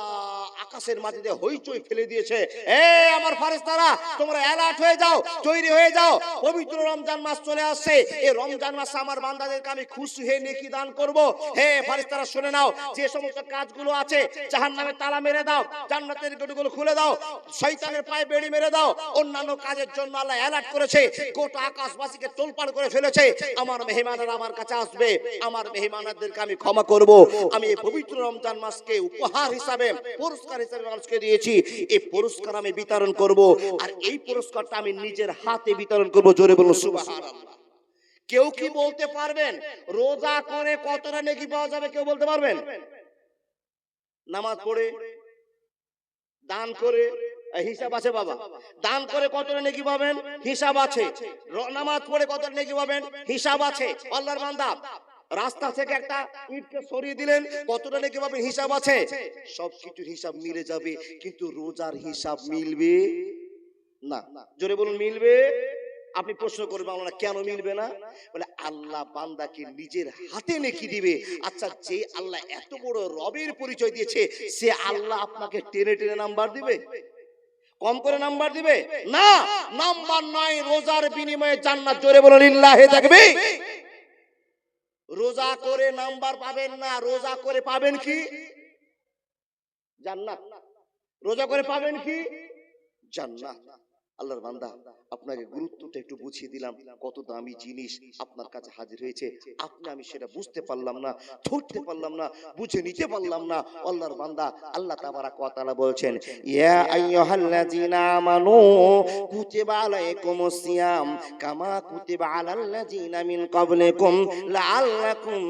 আকাশের মাটিতে হইচই ফেলে দিয়েছে। এ আমার ফেরেশতারা, তোমরা অ্যালার্ট হয়ে যাও, তৈরি হয়ে যাও, পবিত্র রমজান মাস চলে আসছে। এই রমজান মাসে আমার বান্দাদেরকে আমি খুশি হয়ে নেকি দান করব। হে ফেরেশতারা, শুনে নাও, যে সমস্ত কাজগুলো আছে জাহান্নামের তালা মেরে দাও, জান্নাতের গেটগুলো খুলে দাও, শয়তানের পায়ে বেড়ি মেরে দাও। অন্যান্য কাজের জন্য আল্লাহ অ্যালার্ট করেছে, গোটা আকাশবাসীকে তোলপাড় করে ফেলেছে। আমার মেহমানেরা আমার কাছে আসবে, আমার মেহমানদেরকে আমি ক্ষমা করব। আমি এই পবিত্র রমজান মাসকে উপহার হিসাবে, পুরস্কার হিসাবে মানুষকে দিয়েছি। এই পুরস্কার আমি বিতরণ করব, আর এই পুরস্কারটা আমি নিজের হাতে বিতরণ করব। জোরে বলুন সুবহানাল্লাহ। কেউ কি বলতে পারবেন রোজা করে কতটা নেকি পাওয়া যাবে? কেউ বলতে পারবেন? নামাজ পড়ে, দান করে, হিসাব আছে বাবা, দান করে কতটা নেকি পাবেন? হিসাব আছে। নামাজ পড়ে কতটা নেকি পাবেন? হিসাব আছে। আল্লাহর বান্দা, রাস্তা থেকে একটা ইটকে সরিয়ে দিলেন, কতটা নেকি পাবেন? হিসাব আছে। সবকিছুর হিসাব মিলে যাবে, কিন্তু রোজার হিসাব মিলবে না। জোরে বলুন, মিলবে? আপনি প্রশ্ন করবেন, আমরা কেন মিলবে না? বলে আল্লাহ বান্দাকে নিজের হাতে নেকি দিবে। আচ্ছা, যে আল্লাহ এত বড় রবের পরিচয় দিয়েছে, সে আল্লাহ আপনাকে টেনে টেনে নাম্বার দিবে? কম করে নাম্বার দিবে না। নাম্বার নয়, রোজার বিনিময়ে জান্নাত। জোরে বলুন লিল্লাহি তাকবীর। রোজা করে নাম্বার পাবেন না, রোজা করে পাবেন কি? জান্নাত। রোজা করে পাবেন কি? জান্নাত। আল্লাহর বান্দা, আপনাকে গুরুত্বটা একটু বুঝিয়ে দিলাম, কত দামি জিনিস আপনার কাছে হাজির হয়েছে। আপনি আমি সেটা বুঝতে পারলাম না, ধরতে পারলাম না, বুঝে নিতে পারলাম না। আল্লাহর বান্দা, আল্লাহ তাবারাক ওয়া তাআলা বলছেন, ইয়া আইয়ুহাল্লাযীনা আমানু কুতিবা আলাইকুমুস সিয়াম কামা কুতিবা আলাল্লাযীনা মিন ক্বাবলিকুম লাআল্লাকুম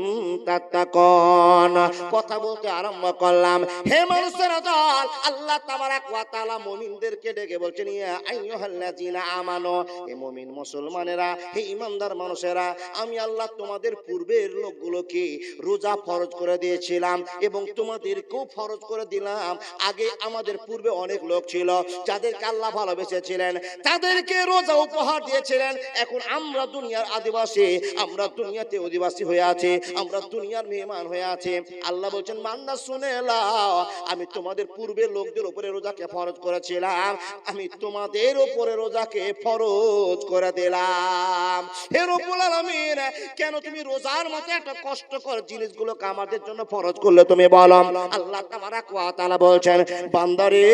তাত্তাকুন। কথা বলতে আরম্ভ করলাম, হে মানুষের দল, আল্লাহ তাবারাক ওয়া তাআলা মুমিনদেরকে ডেকে বলছেন, ইয়া আইয়ুহাল্লাযীনা আমানু, হে মুমিন মুসলমানেরা, হে ঈমানদার মানুষেরা, আমি আল্লাহ তোমাদের পূর্বের লোকগুলোকে রোজা ফরজ করে দিয়েছিলাম এবং তোমাদেরকেও ফরজ করে দিলাম। আগে আমাদের পূর্বে অনেক লোক ছিল যাদেরকে আল্লাহ ভালোবেসেছিলেন, তাদেরকে রোজা উপহার দিয়েছিলেন। এখন আমরা দুনিয়ার আদিবাসী, আমরা দুনিয়াতে অধিবাসী হয়ে আছি, আমরা দুনিয়ার মেহমান হয়ে আছি। আল্লাহ বলছেন, বান্দা শুনে নাও, আমি তোমাদের পূর্বের লোকদের উপরে রোজাকে ফরজ করেছিলাম, আমি তোমাদের উপরে রোজাকে ফরজ করে দিলাম। হে রব্বুল আলামিন, কেন তুমি রোজার মতো একটা কষ্টকর জিনিসগুলোকে আমাদের জন্য ফরজ করলে তুমি বলো? আল্লাহ তাবারাক ওয়া তাআলা বলছেন, বান্দারে,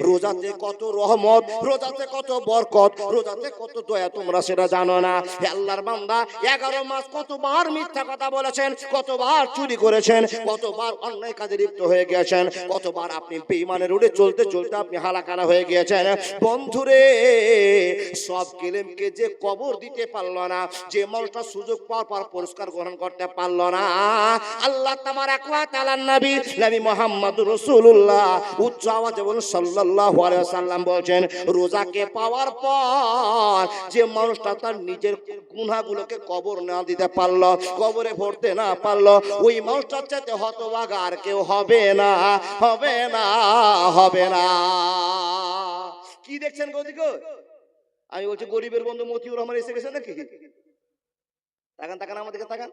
রোজাতে কত রহমত, রোজাতে কত বরকত, রোজাতে কত দয়া তোমরা সেটা জানো না। হে আল্লাহর বান্দা, 11 মাস কতবার মিথ্যা কথা বলেছেন, কতবার চুরি করেছেন, কতবার অন্যায় কাজে লিপ্ত হয়ে গিয়েছেন, কতবার আপনি বেঈমানের রোডে চলতে চলতে আপনি হালাকালা হয়ে গিয়েছেন। বন্ধুরে, বন্ধুরে সব কেলেমকে যে কবর দিতে পারলো না, যে মানুষটা সুযোগ পাওয়ার পর পুরস্কার গ্রহণ করতে পারলো না, আল্লাহ তাবারাক ওয়া তাআলার নবী নবী মুহাম্মদুর রাসূলুল্লাহ উচ্চ আওয়াজে বলুন সাল্লাল্লাহু আলাইহি ওয়াসাল্লাম বলেন, রোজাকে পাওয়ার পর যে মানুষটা তার নিজের গুনাহগুলোকে কবর না দিতে পারলো, কবরে ভরতে না পারলো, ওই মানুষটার চাইতে হতভাগা আর কেউ হবে না, হবে না, হবে না। কি দেখছেন গদিকে? আমি বলছি গরিবের বন্ধু মতিউর রহমান এসে গেছে নাকি? তাকান তাকান আমাদেরকে তাকান।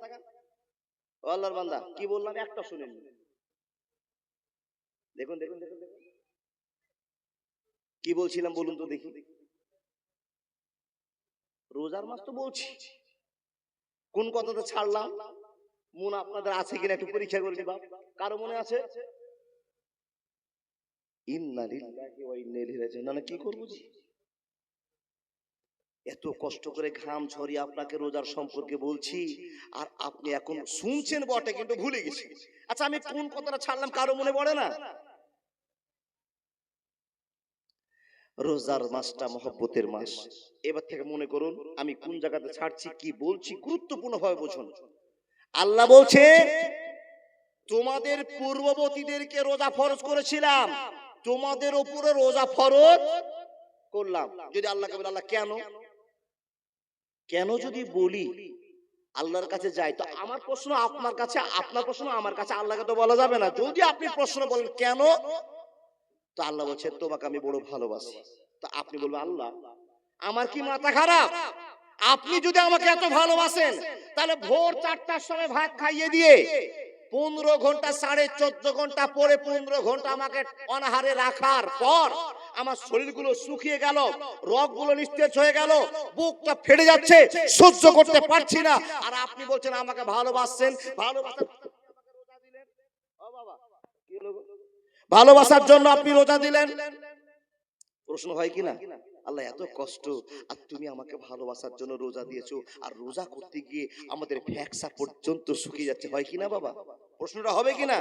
ও আল্লাহর বান্দা, কি বললাম একটা শুনেন। দেখুন দেখুন দেখুন দেখুন কি বলছিলাম বলুন তো দেখি। রোজার মাস তো বলছি, কোন কথাটা ছাড়লাম মনে আপনাদের আছে কিনা একটু পরীক্ষা করে দিবা। কারো মনে আছে? ইন্না লিল্লাহি ওয়া ইন্না ইলাইহি রাজিউন। না কি করব জি? এত কষ্ট করে ঘাম ঝরিয়ে আপনাকে রোজার সম্পর্কে বলছি, আর আপনি এখন শুনছেন বটে কিন্তু ভুলে গেছেন। আচ্ছা আমি কোন কথাটা ছাড়লাম কারো মনে পড়ে না? রোজার মাসটা মহব্বতের মাস। এবার থেকে মনে করুন আমি কোন জায়গাতে ছাড়ছি, কি বলছি, গুরুত্বপূর্ণ ভাবে বুঝুন। আল্লাহ বলছে তোমাদের পূর্ববর্তীদেরকে রোজা ফরজ করেছিলাম, তোমাদের উপরে রোজা ফরজ করলাম। যদি আল্লাহকে বলি আল্লাহ কেন, কেন যদি বলি আল্লাহর কাছে যাই, তো আমার প্রশ্ন আপনার কাছে, আপনার প্রশ্ন আমার কাছে, আল্লাহকে তো বলা যাবে না। যদি আপনি প্রশ্ন বলেন কেন, তো আল্লাহ বলছে তোমাকে আমি বড় ভালোবাসি। তো আপনি বলবেন আল্লাহ আমার কি মাথা খারাপ? আপনি যদি আমাকে এত ভালোবাসেন তাহলে ভোর 4টার সময় ভাত খাইয়ে দিয়ে 15 ঘন্টা 14.5 ঘন্টা পরে 15 ঘন্টা আমাকে অনাহারে রাখার পর আমার শরীরগুলো শুকিয়ে গেল, রগগুলো নিস্তেজ হয়ে গেল, বুকটা ফেটে যাচ্ছে, সহ্য করতে পারছি না, আর আপনি বলছেন আমাকে ভালোবাসছেন, ভালোবাসার জন্য আপনি রোজা দিলেন। প্রশ্ন হয় কিনা আল্লাহ এত কষ্ট, আর তুমি আমাকে ভালোবাসার জন্য রোজা দিয়েছো, আর রোজা করতে গিয়ে আমাদের ফ্যাকসা পর্যন্ত শুকিয়ে যাচ্ছে, হয় কিনা বাবা? প্রশ্নটা হবে কিনা?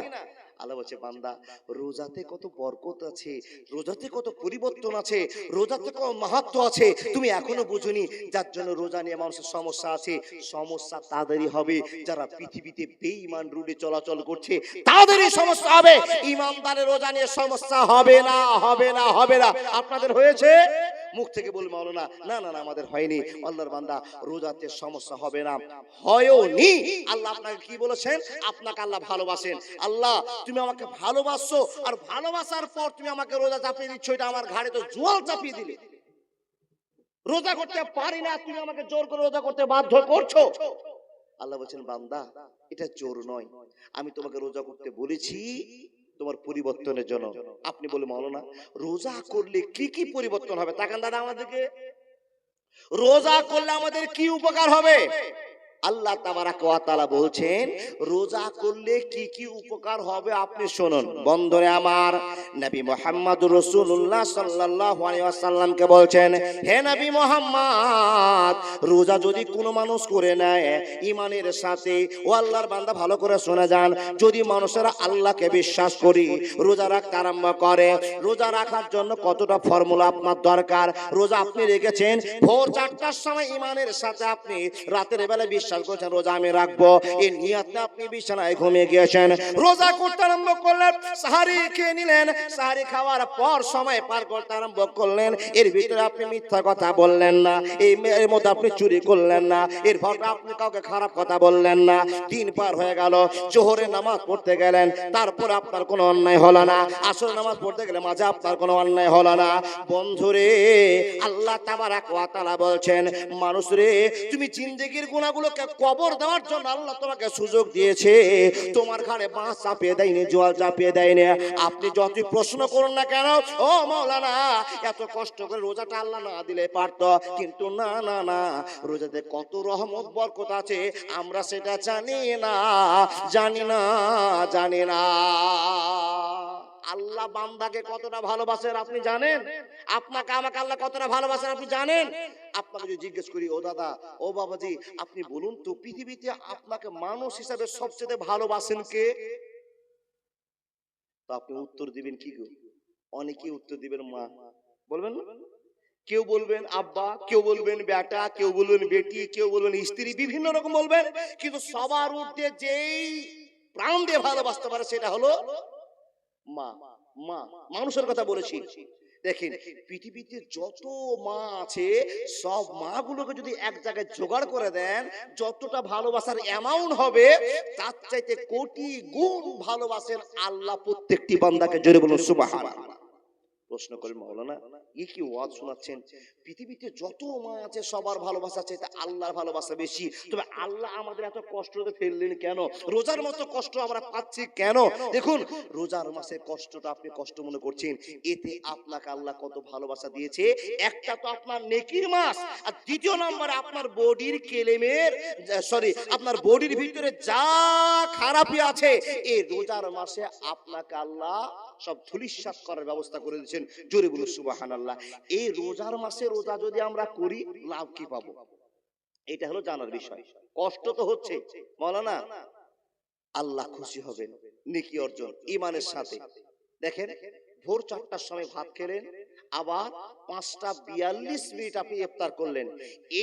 আল্লাহ বলছে বান্দা রোজাতে কত বরকত আছে, রোজাতে কত পরিবর্তন আছে, রোজাতে কত মাহাত্ম্য আছে, তুমি এখনো বুঝুনি। যার জন্য রোজা নিয়ে মানুষের সমস্যা আছে, সমস্যা তাদেরই হবে যারা পৃথিবীতে বেঈমান রুটে চলাচল করছে, তাদেরই সমস্যা হবে। ইমানদারের রোজা নিয়ে সমস্যা হবে না, হবে না, হবে না। আপনাদের হয়েছে? মুখ থেকে বলবে মাওলানা না না না আমাদের হয়নি। আল্লাহর বান্দা রোজাতে সমস্যা হবে না, হয়ওনি। আল্লাহ আপনাকে কি বলেছেন? আপনাকে আল্লাহ ভালোবাসেন। আল্লাহ তুমি আমাকে ভালোবাসছো, আর ভালোবাসার পর তুমি আমাকে রোজা চাপিয়ে দিচ্ছ, এটা আমার ঘাড়ে তো জোয়াল চাপিয়ে দিলে। রোজা করতে পারি না, তুমি আমাকে জোর করে রোজা করতে বাধ্য করছো। আল্লাহ বলছেন বান্দা এটা জোর নয়, আমি তোমাকে রোজা করতে বলেছি তোমার পরিবর্তনের জন্য। আপনি বলে মাওলানা রোজা করলে কি কি পরিবর্তন হবে? তাকান দাদা আমাদেরকে, রোজা করলে আমাদের কি উপকার হবে? আল্লাহ তাবারাক ওয়া তাআলা বলছেন রোজা করলে কি কি উপকার হবে আপনি শুনুন। বন্ধুরে আমার, নবী মুহাম্মদুর রাসূলুল্লাহ সাল্লাল্লাহু আলাইহি ওয়াসাল্লামকে বলছেন হে নবী মুহাম্মদ, রোজা যদি কোনো মানুষ করে নেয় ঈমানের সাথে, ও আল্লাহর বান্দা ভালো করে শুনে যান, যদি মানুষেরা আল্লাহকে বিশ্বাস করি রোজা রাখতে আরম্ভ করে, রোজা রাখার জন্য কতটা ফর্মুলা আপনার দরকার। রোজা আপনি রেখেছেন ভোর 4টার সময় ঈমানের সাথে, আপনি রাতের বেলা বিশ্বাস করছেন রোজা আমি রাখবো, এই নিয়তে আপনি বিছানায় ঘুমিয়ে গিয়েছেন, রোজা করতে আরম্ভ করলেন, সাহারি খেয়ে নিলেন, সাহারি খাওয়ার পর সময় পার করতে আরম্ভ করলেন, এর ভিতরে আপনি মিথ্যা কথা বললেন না, এর মধ্যে আপনি চুরি করলেন না, এর ভিতরে আপনি কাউকে খারাপ কথা বললেন না, দিন পার হয়ে গেল, জোহরের নামাজ পড়তে গেলেন, তারপর আপনার কোনো অন্যায় হলো না, আসর নামাজ পড়তে গেলে মাঝে আপনার কোনো অন্যায় হলো না। বন্ধুরে আল্লাহ তাবারাক ওয়া তাআলা বলছেন মানুষ রে, তুমি জিন্দেগির গুনাহগুলোকে কবর দেওয়ার জন্য আল্লাহ তোমাকে সুযোগ দিয়েছে, তোমার ঘাড়ে বাঁশ চাপিয়ে দেয়নি, জল চাপিয়ে দেয়নি। আপনি যতই প্রশ্ন করুন না কেন, ও মাওলানা এত কষ্ট করে রোজাটা আল্লাহ না দিলে পারতো, কিন্তু না না না, রোজাতে কত রহমত বরকত আছে আমরা সেটা জানি না, জানি না, জানি না। আল্লাহ বান্দাকে কতটা ভালোবাসেন আপনি জানেন? আপনাকে আমাকে আল্লাহ কতটা ভালোবাসেন আপনি জানেন? আপনাকে যদি জিজ্ঞেস করি ও দাদা ও বাবাজি আপনি বলুন তো পৃথিবীতে আপনাকে মানুষ হিসাবে সবচেয়ে ভালোবাসেন কে? তো আপনি উত্তর দিবেন কি গো? অনেকেই উত্তর দিবেন মা। বলবেন না? কেউ বলবেন আব্বা, কেউ বলবেন বেটা, কেউ বলবেন বেটি, কেউ বলবেন স্ত্রী, বিভিন্ন রকম বলবেন, কিন্তু সবার ঊর্ধ্বে যেই প্রাণ দিয়ে ভালোবাসতে পারে সেটা হলো মা। মা, মানুষের কথা বলেছি। দেখেন, পৃথিবীতে যত মা আছে সব মা গুলোকে যদি এক জায়গায় জোগাড় করে দেন, যতটা ভালোবাসার অ্যামাউন্ট হবে তার চাইতে কোটি গুণ ভালোবাসেন আল্লাহ প্রত্যেকটি বান্দাকে। জোরে বলুন সুবহানাল্লাহ। প্রশ্ন করেন মাওলানা, এই কি ওয়াজ শোনাচ্ছেন? পৃথিবীতে যত মা আছে সবার ভালোবাসা চাইতে আল্লাহর ভালোবাসা বেশি। তবে আল্লাহ আমাদের এত কষ্টতে ফেললেন কেন? রোজার মতো কষ্ট আমরা পাচ্ছি কেন? দেখুন, রোজার মাসে কষ্টটা আপনি কষ্ট মনে করছেন, এতে আপনাকে আল্লাহ কত ভালোবাসা দিয়েছে। একটা তো আপনার নেকির মাস, আর দ্বিতীয় নম্বরে আপনার বডির কেলেমের আপনার বডির ভিতরে যা খারাপই আছে এই রোজার মাসে আপনাকে আল্লাহ সব ধুলিস্যাৎ করার ব্যবস্থা করে দিয়েছেন। জোরে বলুন সুবহানাল্লাহ। এই রোজার মাসে রোজা যদি আমরা করি লাভ কি পাবো, এটা হলো জানার বিষয়। কষ্ট তো হচ্ছে মাওলানা, আল্লাহ খুশি হবেন, নেকি অর্জন ঈমানের সাথে। দেখেন, ভোর 4টার সময় ভাত খেলেন, আবার 5টা 42 আপনি ইফতার করলেন।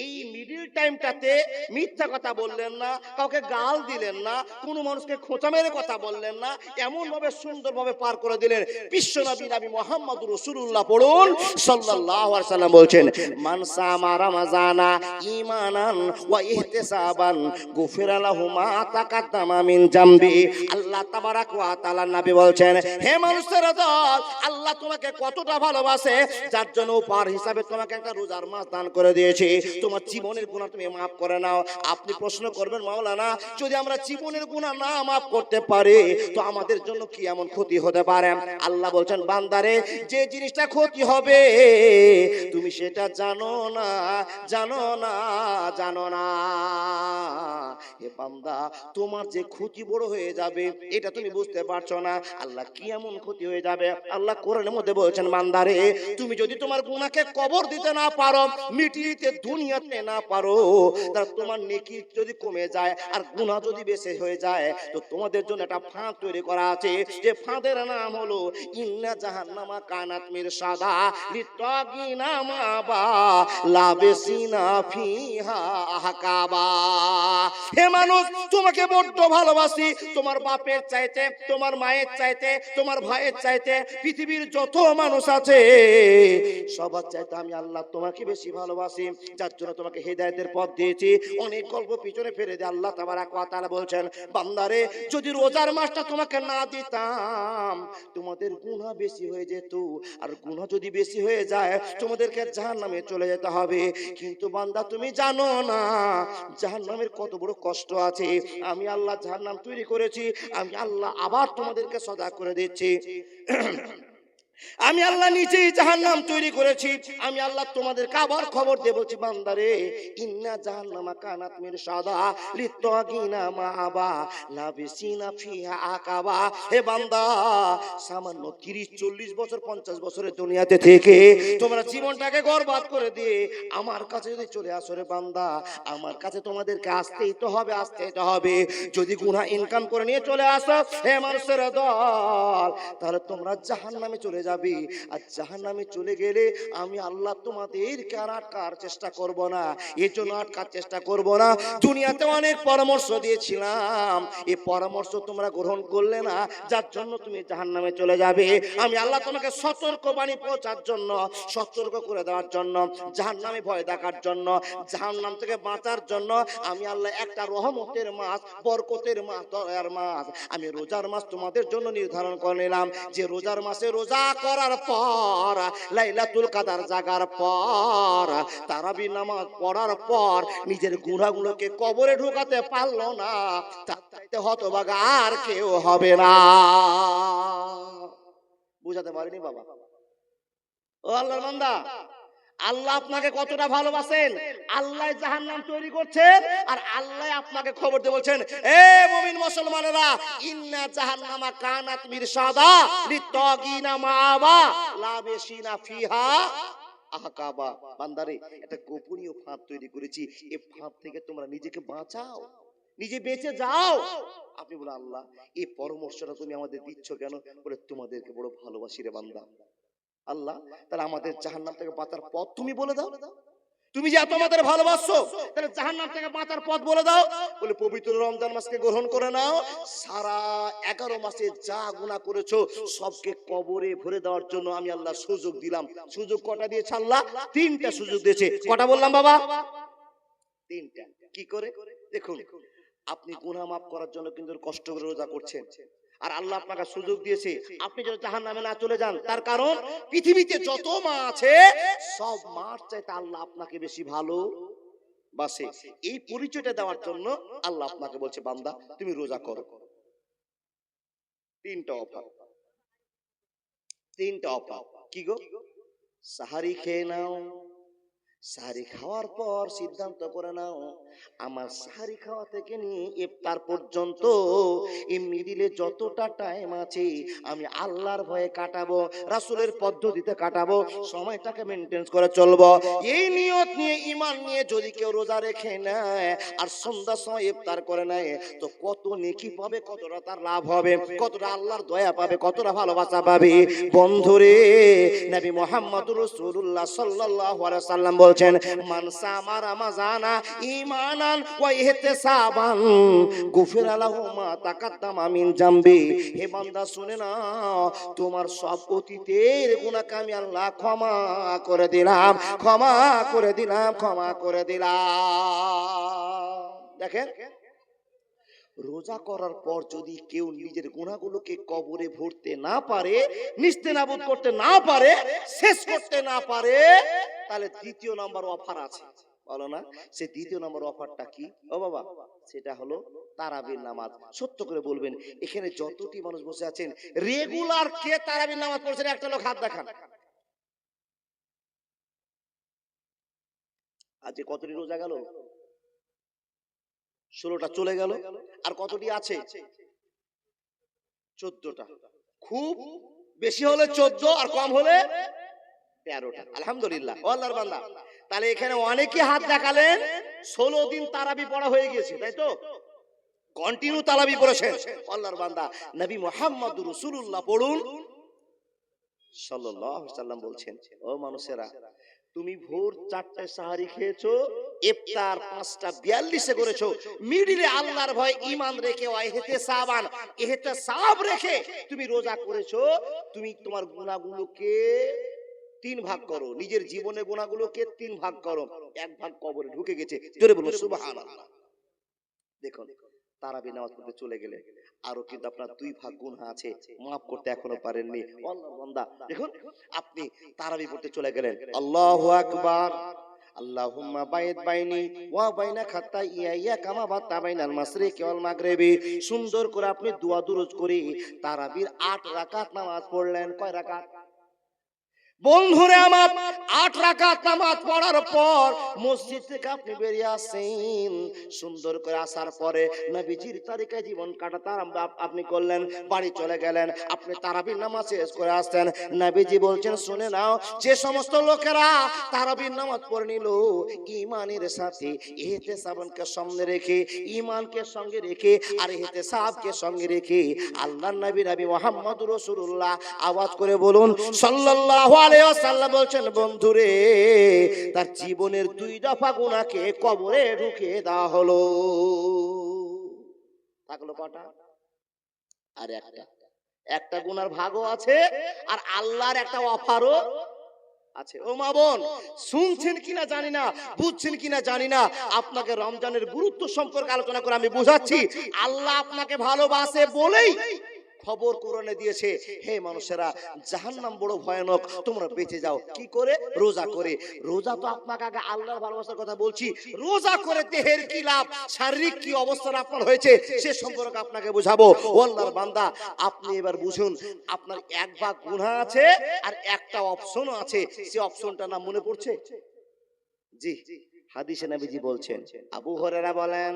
এই মিডল টাইমটাতে মিথ্যা কথা বললেন না, কাউকে গাল দিলেন না, কোনো মানুষকে খোঁচা মেরে কথা বললেন না, এমন ভাবে সুন্দরভাবে পার করে দিলেন। বিশ্বনবী নবী মুহাম্মদুর রাসূলুল্লাহ পড়ুন সাল্লাল্লাহু আলাইহি সাল্লাম বলছেন, মান সামা রমাজানা ঈমানান ওয়া ইহতিসাবান গুফিরা লাহু মা তাকাদ্দামা মিন জামবি। আল্লাহ তাবারাক ওয়া তাআলা নবী বলছেন, হে মানুষের দল, আল্লাহ তোমাকে কতটা ভালোবাসে যার জন্য উপহার হিসাবে তোমাকে একটা রোজার মাস দান করে দিয়েছে। তোমার জীবনের গুনাহ তুমি মাফ করে নাও। আপনি প্রশ্ন করবেন, মাওলানা যদি আমরা জীবনের গুনাহ না মাফ করতে পারি তো আমাদের জন্য কি এমন ক্ষতি হতে পারে? আল্লাহ বলছেন, বান্দারে যে জিনিসটা ক্ষতি হবে তুমি সেটা জানো না, জানো না, জানো না। হে বান্দা, তোমার যে ক্ষতি বড় হয়ে যাবে এটা তুমি বুঝতে পারছো না। আল্লাহ কি এমন ক্ষতি হয়ে যাবে? আল্লাহ কোরআনের মধ্যে বলছেন, বান্দারে তুমি যদি তোমার গুনাহকে কবর দিতে না পারো, মিটিয়ে দিতে দুনিয়াতে না পারো, তাহলে তোমার নেকি যদি কমে যায় আর গুনাহ যদি বেশি হয়ে যায় তো তোমাদের জন্য একটা ফাঁদ তৈরি করা আছে। যে ফাঁদের নাম হলো ইন্না জাহান্নামা কানাত মিরসাদা লিত্তাগিনা মাবা লাবিসিনা ফিহা আহকাবা। হে মানুষ, তোমাকে বড্ড ভালোবাসি, তোমার বাপের চাইতে, তোমার মায়ের চাইতে, তোমার ভাইয়ের চাইতে, পৃথিবীর যত মানুষ আছে সবার চাইতে আমি আল্লাহ তোমাকে বেশি ভালোবাসি, যার জন্য তোমাকে হেদায়েতের পথ দিয়েছি। অনেক গল্প পিছনে ফেলে দিয়ে আল্লাহ তাবারাক ওয়া তাআলা বলছেন, বান্দারে যদি রোজার মাসটা তোমাকে না দিতাম তোমাদের গুনাহ বেশি হয়ে যেত, আর গুনাহ যদি বেশি হয়ে যায় তোমাদেরকে জাহান্নামে চলে যেতে হবে। কিন্তু বান্দা তুমি জানো না জাহান্নামের কত বড় কষ্ট আছে। আমি আল্লাহ জাহান্নাম তৈরি করেছি, আমি আল্লাহ আবার তোমাদেরকে সজাগ করে দিচ্ছি। আমি আল্লাহ নিজেই জাহান্নাম তৈরি করেছি, আমি আল্লাহ তোমাদেরকে আবার খবর দিয়ে বলছি, বান্দারে ইন্না জাহান্নামা কানাত মিরসাদা লিত্তাগিনা মাআবা লাবিসিনা ফিহা আকাবা। হে বান্দা, সামান্য 30-40 বছর 50 বছরের দুনিয়াতে থেকে তোমরা জীবনটাকে বরবাদ করে দিয়ে আমার কাছে যদি চলে আসো রে বান্দা, আমার কাছে তোমাদেরকে আসতেই তো হবে, আসতেই তো হবে। যদি গুনাহ ইনকাম করে নিয়ে চলে আসো হে মানুষের দল, তাহলে তোমরা জাহান্নামে চলে যাবে। আর জাহান্নামে চলে গেলে আমি আল্লাহ তোমাদেরকে আর আটকার চেষ্টা করব না। এই জন্য আটকার চেষ্টা করব না। দুনিয়াতে অনেক পরামর্শ দিয়েছিলাম, এই পরামর্শ তোমরা গ্রহণ করলে না, যার জন্য তুমি জাহান্নামে চলে যাবে। আমি আল্লাহ তোমাকে সতর্ক বাণী পৌঁছার জন্য, সতর্ক করে দেওয়ার জন্য, জাহান্নামে ভয় দেখার জন্য, জাহান্নাম থেকে বাঁচার জন্য আমি আল্লাহ একটা রহমতের মাস, বরকতের মাস, দয়ার মাস, আমি রোজার মাস তোমাদের জন্য নির্ধারণ করে নিলাম। যে রোজার মাসে রোজা করার পর, লাইলাতুল কাদার জাগার পর, তারাবি নামাজ পড়ার পর নিজের গুনাহগুলোকে কবরে ঢোকাতে পারলো না, তার চাইতে হতভাগা আর কেউ হবে না। বুঝাতে পারিনি বাবা? ও আল্লাহর বান্দা, আল্লাহ আপনাকে কতটা ভালোবাসেন, আল্লাহ জাহান্নাম তৈরি করছেন আর আল্লাহ আপনাকে খবর দিয়ে বলছেন, এ মুমিন মুসলমানেরা, ইন্না জাহান্নামা কানাত মিরসাদা লিত্তাগিনা মাআবা লাবিসিনা ফিহা আহকাবা। বান্দারে, একটা গোপনীয় ফাঁদ তৈরি করেছি, এই ফাঁদ থেকে তোমরা নিজেকে বাঁচাও, নিজে বেঁচে যাও। আপনি বলে, আল্লাহ এই পরামর্শটা তুমি আমাদের দিচ্ছ কেন? বলে, তোমাদেরকে বড় ভালোবাসি রে বান্দা, আল্লাহ তাহলে আমাদের জাহান্নাম থেকে বাঁচার পথ তুমি বলে দাও। তুমি যে এত আমাদের ভালোবাসছো, তাহলে জাহান্নাম থেকে বাঁচার পথ বলে দাও। বলে পবিত্র রমজান মাসকে গ্রহণ করে নাও। সারা 11 মাসে যা গুনাহ করেছো সবকে কবরে ভরে দেওয়ার জন্য আমি আল্লাহ সুযোগ দিলাম। সুযোগ কটা দিয়েছে আল্লাহ? 3টা সুযোগ দিয়েছে। কটা বললাম বাবা? 3টা। কি করে? দেখুন, আপনি গুনাহ মাফ করার জন্য কিন্তু কষ্ট করে রোজা করছেন, আর আল্লাহ আপনাকে সুযোগ দিয়েছে আপনি যেন জাহান্নামে না চলে যান। তার কারণ পৃথিবীতে যত মা আছে সব মার চাইতে আল্লাহ আপনাকে বেশি ভালো বাসে। এই পরিচয়টা দেওয়ার জন্য আল্লাহ আপনাকে বলছে বান্দা তুমি রোজা করো। 3টা অফার, 3টা অফার। কি গো? সাহারি খেয়ে নাও, সাহারি খাওয়ার পর সিদ্ধান্ত করে নাও আমার সাহারি খাওয়া থেকে নিয়ে ইফতার পর্যন্ত এই মিডিলে যতটা টাইম আছে আমি আল্লাহর ভয়ে কাটাবো, রাসূলের পদ্ধতিতে কাটাবো, সময়টাকে মেইনটেইন করে চলবো। এই নিয়ত নিয়ে, ঈমান নিয়ে যদি কেউ রোজা রেখে নেয় আর সন্ধ্যার সময় ইফতার করে নেয়, তো কত নেকি পাবে, কতটা তার লাভ হবে, কতটা আল্লাহর দয়া পাবে, কতটা ভালোবাসা পাবে। বন্ধুরে, নবী মুহাম্মদুর রাসূলুল্লাহ সাল্লাল্লাহু আলাইহি ওয়াসাল্লাম বলছেন মান সামা রমাজানা ঈমানান ওয়া ইহতিসাবান গুফিরা লাহু মা তাকাদ্দামা মিন জামবি। হে বান্দা শুনে নাও, তোমার সব অতীতের গুনাহকে আমি আল্লাহ ক্ষমা করে দিলাম, ক্ষমা করে দিলাম, ক্ষমা করে দিলাম। দেখেন, রোজা করার পর যদি কেউ নিজের গুনাহগুলোকে কবরে ভরতে না পারে, নিস্তেনাবুদ করতে না পারে, শেষ করতে না পারে, তাহলে 2য় নম্বর অফার আছে। বলো না, সে 2য় নম্বর অফারটা কি? ও বাবা, সেটা হলো তারাবির নামাজ। সত্য করে বলবেন, এখানে যতটি মানুষ বসে আছেন রেগুলার কে তারাবির নামাজ পড়ছেন? একটা লোক হাত দেখান। আজকে কতটি রোজা গেল? 16টা চলে গেল। আর কতটি আছে? 14টা। খুব বেশি হলে 14 আর কম হলে 13টা। আলহামদুলিল্লাহ, ও আল্লাহর বান্দা। তাহলে এখানে অনেকে হাত দেখালেন 16 দিন তারাবি পড়া হয়ে গেছে, তাই তো? কন্টিনিউ তারাবি পড়েছেন। আল্লাহর বান্দা, নবী মুহাম্মদুর রাসূলুল্লাহ পড়ুন সাল্লাল্লাহু আলাইহি ওয়াসাল্লাম বলছেন, ও মানুষেরা, তুমি ভোর 4টায় সাহারি খেয়েছো, ইফতার 5টা 42-এ করেছো, মিডিলে আল্লাহর ভয় ঈমান রেখে ইহতিসাবান, ইহতিসাব রেখে তুমি রোজা করেছো, তুমি তোমার গুনাহগুলোকে 3 ভাগ করো, নিজের জীবনের গুনাহগুলোকে 3 ভাগ করো, 1 ভাগ কবরে ঢুকে গেছে। জোরে বলুন সুবহানাল্লাহ। দেখুন, তারাবি নামাজ পড়তে চলে গেলে আরো কিন্তু আপনার 2 ভাগ গুনাহ আছে, maaf করতে এখনো পারেননি। আল্লাহর বান্দা, দেখুন আপনি তারাবি পড়তে চলে গেলেন, আল্লাহু আকবার, আল্লাহুম্মা বাইদ বাইনি ওয়া বাইনা খাতাইয়া কামা বাতা বাইনাল মাশরিকি ওয়াল মাগরিবি। সুন্দর করে আপনি দোয়া দুরুদ করে তারাবির 8 রাকাত নামাজ পড়লেন। কয় রাকাত? বন্ধুরে আমার, 8 রাকাত নামাজ পড়ার পর মসজিদ থেকে আপনি বেরিয়ে আসেন। সুন্দর করে আসার পরে নবীজির তরিকায় জীবন কাটাতে আপনি করলেন, বাড়ি চলে গেলেন, আপনি তারাবির নামাজ শেষ করে আসছেন। নবীজি বলছেন, শুনে নাও, যে সমস্ত লোকেরা তারাবির নামাজ পড়ে নিল ঈমানের সাথে ইহতিসাবকে সঙ্গে রেখে, ঈমানকে সঙ্গে রেখে আর ইহতিসাবকে সঙ্গে রেখে, আল্লাহর নবী মুহাম্মদুর রাসূলুল্লাহ আওয়াজ করে বলুন সাল্লাল্লাহু আলাইহি ওয়াসাল্লাম বলছেন, বন্ধুরে, তার জীবনের 2 দফা গুনাহকে কবরে ঢুকিয়ে দেওয়া হলো। থাকলো কটা? আর একটা গুনার ভাগও আছে, আর আল্লাহর একটা অফারও আছে। ও মা বোন, শুনছেন কিনা জানি না, বুঝছেন কিনা জানি না, আপনাকে রমজানের গুরুত্ব সম্পর্কে আলোচনা করে আমি বুঝাচ্ছি। আল্লাহ আপনাকে ভালোবাসে বলেই খবর কোরআনে দিয়েছে, হে মানুষেরা, জাহান্নাম বড় ভয়ানক, তোমরা বেঁচে যাও। কি করে? রোজা করে। রোজা তো আপনাকে আগে আল্লাহর ভালোবাসার কথা বলছি, রোজা করে দেহের কি লাভ, শারীরিক কি অবস্থা আপনার হয়েছে সে সম্পর্কে আপনাকে বুঝাবো। ও আল্লাহর বান্দা, আপনি এবার বুঝুন, আপনার 1 ভাগ গুনাহ আছে আর একটা অপশনও আছে। সে অপশনটার নাম মনে পড়ছে? জি, হাদিসে নবীজি বলছেন, আবু হুরায়রা বলেন,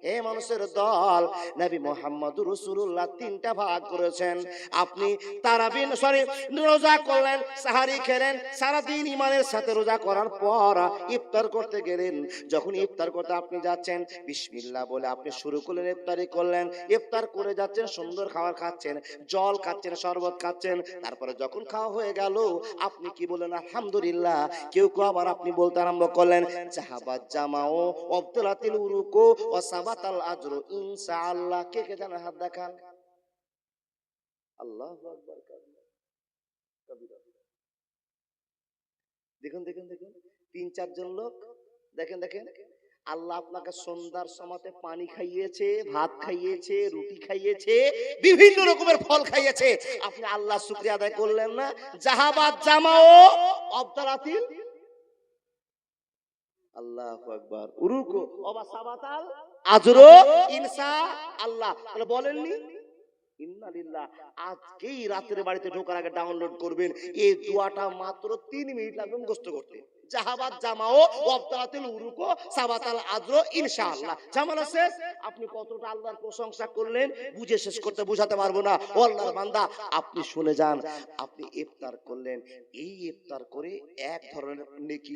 হে মানুষের দল, নবী মুহাম্মদুর রাসূলুল্লাহ তিনটা ভাগ করেছেন। আপনি তারাবিন রোজা করলেন, সাহারি খেলেন, সারা দিন ঈমানের সাথে রোজা করার পর ইফতার করতে গেলেন। যখন ইফতার করতে আপনি যাচ্ছেন, বিসমিল্লাহ বলে আপনি শুরু করলেন, ইফতারি করলেন, ইফতার করে যাচ্ছেন, সুন্দর খাবার খাচ্ছেন, জল খাচ্ছেন, শরবত খাচ্ছেন। তারপরে যখন খাওয়া হয়ে গেল, আপনি কি বলেন? আলহামদুলিল্লাহ। কেউ কেউ আবার আপনি বলতে আরম্ভ করলেন, জাহাবাত জামাও ওয়াবতালাতিল উরুকু ওয়া সাবাতাল আজরু ইনশাআল্লাহ। কে কে জানেন? হাত দেখান। আল্লাহু আকবার। দেখুন দেখুন দেখুন, ৩-৪ জন লোক। দেখেন দেখেন, আল্লাহ আপনাকে সন্ধ্যার সময়তে পানি খাইয়েছে, ভাত খাইয়েছে, রুটি খাইয়েছে, বিভিন্ন রকমের ফল খাইয়েছে। আপনি আল্লাহ শুকরিয়া আদায় করলেন না? জাহাবাত জামাও আবতালাতিল আল্লাহু আকবার উরুকু ওয়া সাবাতাল আজরু ইনশাআল্লাহ। তাহলে বলেননি ইন্নালিল্লাহ? আজকেই রাতের বাড়িতে ঢোকার আগে ডাউনলোড করবেন এই দোয়াটা, মাত্র 3 মিনিট লাগবে মুখস্থ করতে। জাহাবাত জামাও ওয়াবতালাতিল উরুকু সাবাতাল আজরু ইনশাআল্লাহ। জামানা শেষ। আপনি কতটা আল্লাহর প্রশংসা করলেন বুঝে শেষ করতে বোঝাতে পারবো না। ও আল্লাহর বান্দা, আপনি শুনে যান। আপনি ইফতার করলেন, এই ইফতার করে এক ধরনের নেকি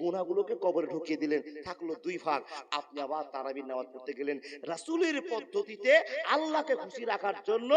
গুনাহগুলোকে কবরে ঢুকিয়ে দিলেন, থাকলো 2 ভাগ। আপনি আবার তারাবির নামাজ পড়তে গেলেন, রাসূলের পদ্ধতিতে আল্লাহকে খুশি রাখার জন্য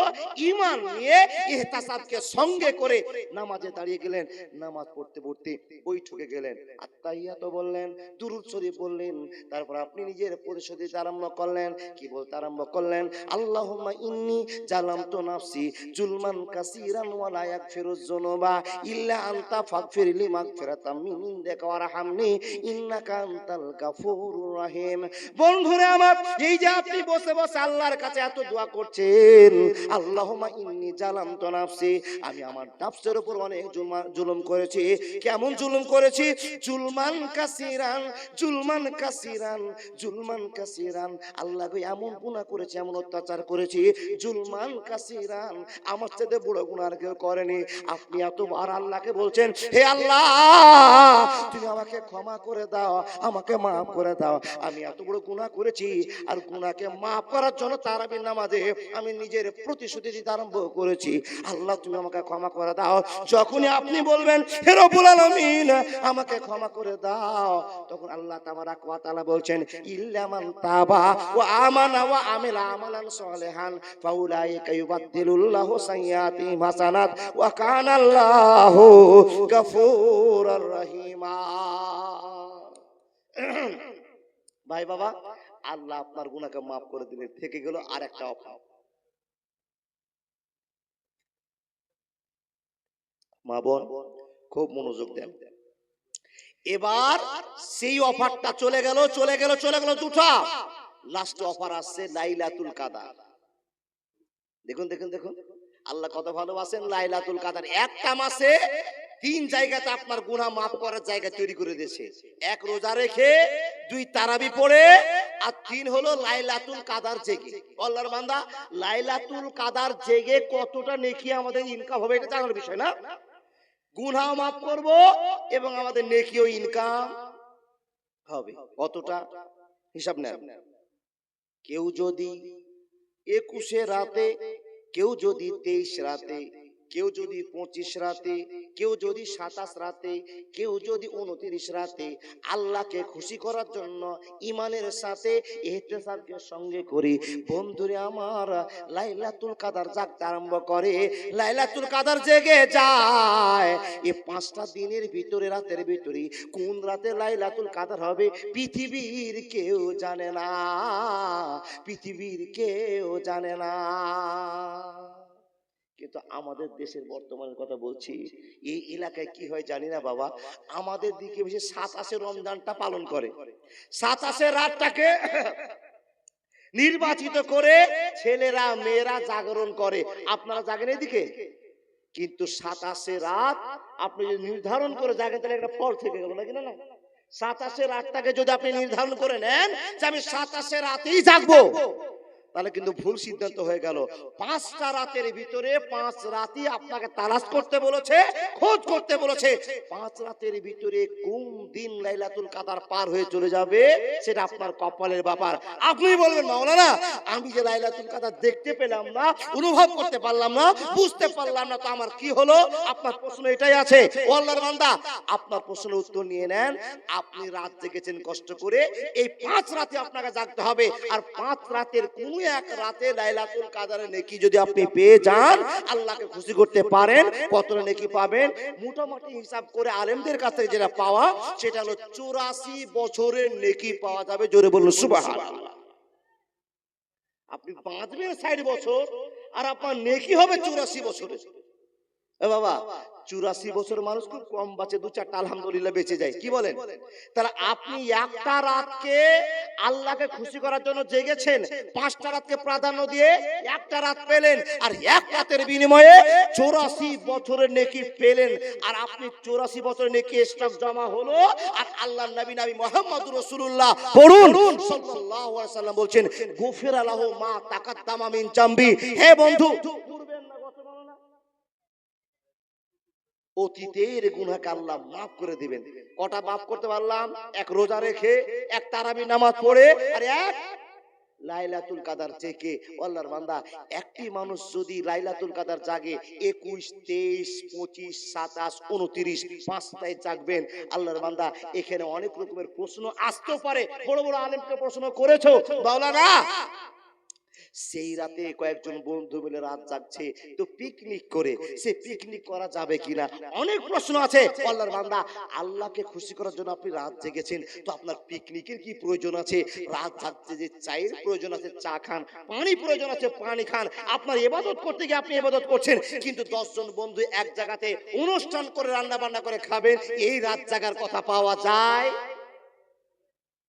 ঈমান নিয়ে ইহতিসাবকে সঙ্গে করে নামাজে দাঁড়িয়ে গেলেন। নামাজ পড়তে পড়তে বৈঠকে গেলেন, আত্তাহিয়াত বললেন, দুরূদ শরীফ বললেন। তারপর আপনি নিজের পরিশোধ দিতে আরম্ভ করলেন। কি বলতে আরম্ভ করলেন? আল্লাহুম্মা ইন্নী জালামতু নাফসি জুলমান কাসীরান ওয়া লা ইয়াগফিরুয যুনুবা ইল্লা আনতা ফাগফিরলি মাগফিরাতাম মিন ইনদিকা ওয়ারহামনি ইন্নাকা আনতাল গাফুরুর রহিম। বন্ধুরা আমার, এই যে আপনি বসে বসে আল্লাহর কাছে এত দোয়া করছেন, আল্লাহুম্মা ইন্নী জালামতু নাফসি, আমি আমার নফসের উপর অনেক জুলুম করেছি। কেমন জুলুম করেছি? জুলমান কাসীরান, জুলমান কাসীরান, জুলমান কাসীরান। আল্লাহ গো, এমন গুনাহ করেছি, এমন অত্যাচার করেছি, জুলমান কাসীরান, আমার চেয়ে বড় গুনাহ আর কেউ করেনি। আপনি এতবার আল্লাহকে বলছেন, হে আল্লাহ তুমি আমাকে ক্ষমা করে দাও, আমাকে মাফ করে দাও, আমি এত বড় গুনাহ করেছি। আর গুনাহকে মাফ করার জন্য তারাবির নামাজে আমি নিজের প্রতিশ্রুতি দিতে আরম্ভ করেছি, আল্লাহ তুমি আমাকে ক্ষমা করে দাও। যখনই আপনি বলবেন হে রব্বুল আলামিন আমাকে ক্ষমা করে দাও, তখন আল্লাহ তাবারাক ওয়া তাআলা বলছেন, ইল্লা মান তাবা ওয়া আমানা ওয়া আমিলা আমালান সলিহান ফাউলাইকা ইউবাদদিলুল্লাহু সাইয়্যাতিহিম হাসানাত ওয়া কানাল্লাহু গফুরুর রহিমা। ভাই বাবা, আল্লাহ আপনার গুনাহকে মাফ করে দিলেন, থেকে গেল আরেকটা অফার। মা বোন খুব মনোযোগ দেন। এবার সেই অফারটা চলে গেল চলে গেল চলে গেল, দুটা লাস্ট অফার আসছে, লাইলাতুল কাদার। দেখুন দেখুন দেখুন, আল্লাহ কত ভালোবাসেন। লাইলাতুল কাদার একটা মাসে 3 জায়গাতে আপনার গুনাহ মাফ করার জায়গা তৈরি করে দিয়েছে। 1 রোজা রেখে, 2 তারাবি পড়ে, আর 3 হলো লাইলাতুল কাদার জেগে। আল্লাহর বান্দা, লাইলাতুল কাদার জেগে কতটা নেকি আমাদের ইনকাম হবে এটা জানার বিষয় না? গুনাহ মাফ করব এবং আমাদের নেকিও ইনকাম হবে। কতটা হিসাব নেন। কেউ যদি 21 রাতে, কেউ যদি 23 রাতে, কেউ যদি 25 রাতে, কেউ যদি 27 রাতে, কেউ যদি 29 রাতে আল্লাহকে খুশি করার জন্য ঈমানের সাথে ইহতিসাবকে সঙ্গে করি, বন্ধুরে আমার, লাইলাতুল কাদার জাগতে আরম্ভ করে, লাইলাতুল কাদার জেগে যায়। এই 5টা দিনের ভিতরে, রাতের ভিতরে কোন রাতে লাইলাতুল কাদার হবে পৃথিবীর কেউ জানে না, পৃথিবীর কেউ জানে না। কিন্তু আমাদের দেশের বর্তমানের কথা বলছি, এই এলাকায় কি হয় জানি না বাবা, আমাদের দিকে বেশি 27 রমজানটা পালন করে, 27 রাতটাকে নির্বাচিত করে ছেলেরা মেয়েরা জাগরণ করে। আপনারা জাগেন এদিকে? কিন্তু 27 রাত আপনি যদি নির্ধারণ করে জাগেন তাহলে একটা ফল থেকে গেল নাকি? না না, 27 রাতটাকে যদি আপনি নির্ধারণ করে নেন যে আমি 27 রাতেই জাগবো, তাহলে কিন্তু ভুল সিদ্ধান্ত হয়ে গেল। 5টা রাতের ভিতরে 5 রাতই আপনাকে তালাশ করতে বলেছে, খোঁজ করতে বলেছে। 5 রাতের ভিতরে কোন দিন লাইলাতুল কাদার পার হয়ে চলে যাবে সেটা আপনার কপালের ব্যাপার। আপনি বলবেন মাওলানা আমি যে লাইলাতুল কাদার দেখতে পেলাম না, অনুভব করতে পারলাম না, বুঝতে পারলাম না, তো আমার কি হলো? আপনার প্রশ্ন এটাই আছে। ও আল্লাহর বান্দা, আপনার প্রশ্নের উত্তর নিয়ে নেন। আপনি রাত জেগেছেন কষ্ট করে, এই 5 রাতে আপনাকে জাগতে হবে। আর 5 রাতের কোন এক রাতে লাইলাতুল কাদারের নেকি যদি আপনি পেয়ে যান, আল্লাহকে খুশি করতে পারেন, কতটা নেকি পাবেন? মোটামুটি হিসাব করে আলেমদের কাছ থেকে যেটা পাওয়া, সেটা হলো 84 বছরের নেকি পাওয়া যাবে। জোরে বলুন সুবহানাল্লাহ। আপনি বাঁচবেন 60 বছর আর আপনার নেকি হবে 84 বছরের। এ বাবা, 84 বছর মানুষ খুব কম বাঁচে, 2-4টা আলহামদুলিল্লাহ বেঁচে যায়। কি বলেন? তাহলে আপনি একটা রাতকে আল্লাহকে খুশি করার জন্য জেগেছেন, 5টা রাতকে প্রাধান্য দিয়ে একটা রাত পেলেন, আর এক রাতের বিনিময়ে 84 বছরের নেকি পেলেন। আর আপনি 84 বছরের নেকি স্টক জমা হলো। আর আল্লাহর নবী মুহাম্মদুর রাসূলুল্লাহ পড়ুন সাল্লাল্লাহু আলাইহি ওয়াসাল্লাম বলছেন, গুফিরা লাহু মা তাকাদ্দামা মিন জামবি। হে বন্ধু, পূর্বের না বর্তমানে না অতীতের গুনাহকে আল্লাহ মাফ করে দিবেন। কটা মাফ করতে পারলাম? এক রোজা রেখে, এক তারাবি নামাজ পড়ে, আর এক লাইলাতুল কাদার জেগে। আল্লাহর বান্দা, একটি মানুষ যদি লাইলাতুল কাদার জাগে 21, 23, 25, 27, 29, 5টায় জাগবেন। আল্লাহর বান্দা, এখানে অনেক রকমের প্রশ্ন আসতে পারে। বড় বড় আলেমকে প্রশ্ন করেছো, মাওলানা সেই রাতে কয়েকজন বন্ধু মিলে রাত জাগছে, তো পিকনিক করে সে পিকনিক করা যাবে কিনা, অনেক প্রশ্ন আছে। আল্লাহর বান্দা, আল্লাহকে খুশি করার জন্য আপনি রাত জেগেছেন, তো আপনার পিকনিকের কি প্রয়োজন আছে? রাত জাগতে যে চায়ের প্রয়োজন আছে, চা খান। পানি প্রয়োজন আছে, পানি খান। আপনার ইবাদত করতে গিয়ে আপনি ইবাদত করছেন, কিন্তু 10 জন বন্ধু এক জায়গাতে অনুষ্ঠান করে রান্না বান্না করে খাবেন, এই রাত জাগার কথা পাওয়া যায়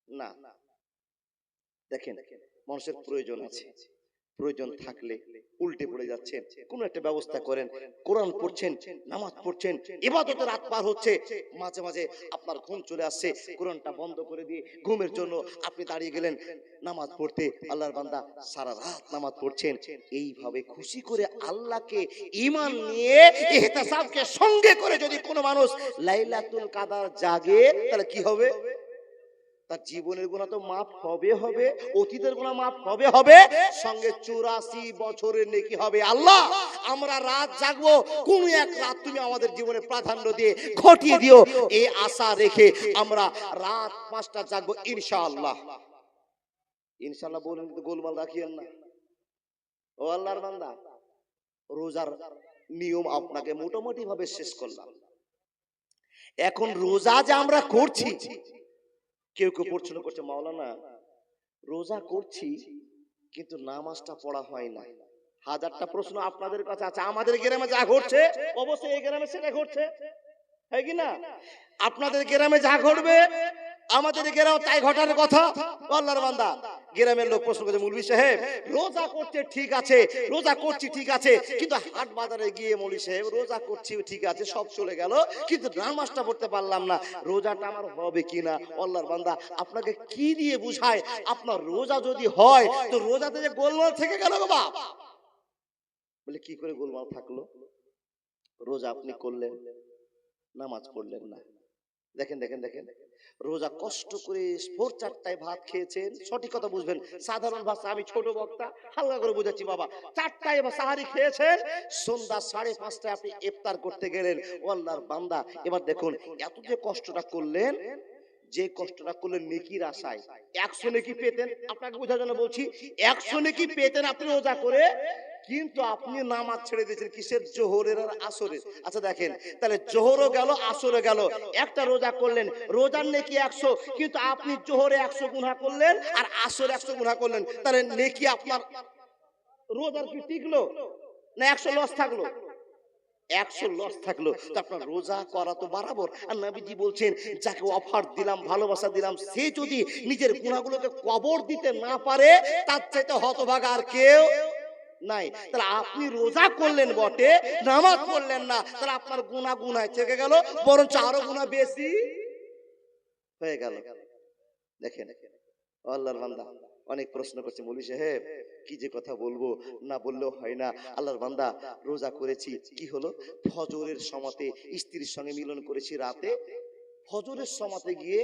না। দেখেন, মানুষের প্রয়োজন আছে, প্রয়োজন থাকলে উল্টে পড়ে যাচ্ছেন। কোন একটা ব্যবস্থা করেন, কোরআন পড়ছেন, নামাজ পড়ছেন, ইবাদতে রাত পার হচ্ছে, মাঝে মাঝে আপনার ঘুম চলে আসছে, কোরআনটা বন্ধ করে দিয়ে ঘুমের জন্য আপনি দাঁড়িয়ে গেলেন নামাজ পড়তে। আল্লাহর বান্দা, সারা রাত নামাজ পড়ছেন। এইভাবে খুশি করে আল্লাহকে ঈমান নিয়ে ইহতিসাবকে সঙ্গে করে যদি কোনো মানুষ লাইলাতুল কাদার জাগে, তাহলে কি হবে? তার জীবনের গুনাহ তো মাফ হবে, অতীতের গুনাহ মাফ হবে, সঙ্গে 84 বছরের নেকি হবে। আল্লাহ, আমরা রাত জাগবো, কোন এক রাত তুমি আমাদের জীবনে প্রাধান্য দিয়ে ঘটিয়ে দিও, এই আশা রেখে আমরা রাত 5টা জাগবো ইনশাআল্লাহ। ইনশাআল্লাহ বলেন, কিন্তু গোলমাল রাখিয়েন না। ও আল্লাহর বান্দা, রোজার নিয়ম আপনাকে মোটামুটি ভাবে শেষ করলাম। এখন রোজা যে আমরা করছি, কেউ কেউ প্রশ্ন করছে, মাওলানা রোজা করছি কিন্তু নামাজটা পড়া হয় না। 1000টা প্রশ্ন আপনাদের কাছে আছে। আমাদের গ্রামে যা ঘটছে, অবশ্যই এই গ্রামে সেটা ঘটছে, হয় কি না? আপনাদের গ্রামে যা ঘটবে আমাদের গ্রামে তাই ঘটার কথা। আল্লাহর বান্দা, গ্রামের লোক প্রশ্ন করছে, মৌলভী সাহেব রোজা করছে ঠিক আছে, রোজা করছি ঠিক আছে, কিন্তু হাট বাজারে গিয়ে মৌলভী সাহেব রোজা করছি ঠিক আছে, সব চলে গেল, কিন্তু নামাজটা পড়তে পারলাম না, রোজাটা আমার হবে কিনা? আল্লাহর বান্দা, আপনাকে কি দিয়ে বুঝায়? আপনার রোজা যদি হয়, তো রোজাতে যে গোলমাল থেকে গেল বাবা। বলে কি করে গোলমাল থাকলো? রোজা আপনি করলেন, নামাজ পড়লেন না। দেখেন দেখেন দেখেন, রোজা কষ্ট করে ভোর 4টায় ভাত খেয়েছেন, সঠিক কথা বুঝবেন, সাধারণ ভাষা, আমি ছোট বক্তা, হালকা করে বুঝাচ্ছি বাবা। 4টায় সাহারি খেয়েছেন, সন্ধ্যা 5:30টায় আপনি ইফতার করতে গেলেন। ও আল্লাহর বান্দা, এবার দেখুন, এত যে কষ্টটা করলেন, যে কষ্টটা করলেন নেকির আশায়, 100 নেকি পেতেন। আপনাকে বোঝার জন্য বলছি, 100 নেকি পেতেন আপনি রোজা করে, কিন্তু আপনি নামাজ ছেড়ে দিয়েছেন কিসের? জোহরের আর আসরের। আচ্ছা দেখেন, তাহলে জোহরও গেল, আসরও গেল, একটা রোজা করলেন, রোজার নেকি 100, কিন্তু আপনি জোহরে 100 গুনাহ করলেন আর আসরে 100 গুনাহ করলেন, তাহলে নেকি আপনার রোজার কি টিকলো না 100 লস থাকলো? 100 লস থাকলো। তো আপনার রোজা করা তো বরাবর। আর নবীজি বলছেন, যাকে অফার দিলাম, ভালোবাসা দিলাম, সে যদি নিজের গুনাহগুলোকে কবর দিতে না পারে, তার চাইতে হতভাগা আর কেউ নাই। তাহলে আপনি রোজা করলেন বটে, নামাজ পড়লেন না, তাহলে আপনার গুনাহ গুনায় থেকে গেল, বরঞ্চ আরো গুনাহ বেশি হয়ে গেল। দেখেন আল্লাহর বান্দা, অনেক প্রশ্ন করছে মৌলভী সাহেব, কি যে কথা বলবো, না বললেও হয় না। আল্লাহর বান্দা, রোজা করেছি, কি হলো? ফজরের সময়তে স্ত্রীর সঙ্গে মিলন করেছি রাতে। ফজরের সময়তে গিয়ে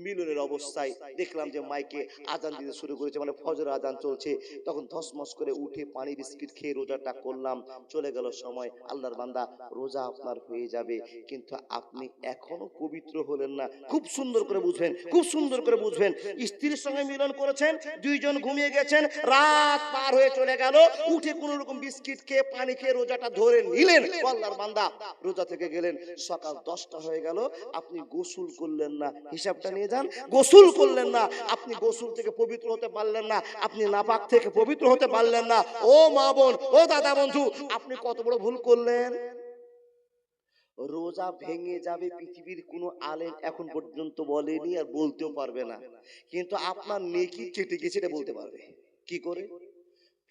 মিলনের অবস্থায় দেখলাম যে মাইকে আজান দিতে শুরু করেছে, মানে ফজর আজান চলছে। তখন ধসমস করে উঠে পানি বিস্কিট খেয়ে রোজাটা করলাম। চলে গেল সময়। আল্লাহর বান্দা, রোজা আপনার হয়ে যাবে, কিন্তু আপনি এখনো পবিত্র হলেন না। খুব সুন্দর করে বুঝবেন, খুব সুন্দর করে বুঝবেন। স্ত্রীর সঙ্গে মিলন করেছেন, দুইজন ঘুমিয়ে গেছেন, রাত পার হয়ে চলে গেল, উঠে কোন রকম বিস্কিট খেয়ে পানি খেয়ে রোজাটা ধরে নিলেন। আল্লাহর বান্দা, রোজা থেকে গেলেন, সকাল 10টা হয়ে গেল, আপনি গোসল করলেন না। হিসাবটা নিয়ে যান, গোসল করলেন না, আপনি গোসল থেকে পবিত্র হতে পারলেন না, আপনি নাপাক থেকে পবিত্র হতে পারলেন না। ও মা বোন, ও দাদা বন্ধু, আপনি কত বড় ভুল করলেন। রোজা ভেঙে যাবে পৃথিবীর কোনো আলেম এখন পর্যন্ত বলেনি, আর বলতেও পারবে না। কিন্তু আপনার নেকি কেটে গেছে এটা বলতে পারবে। কি করে?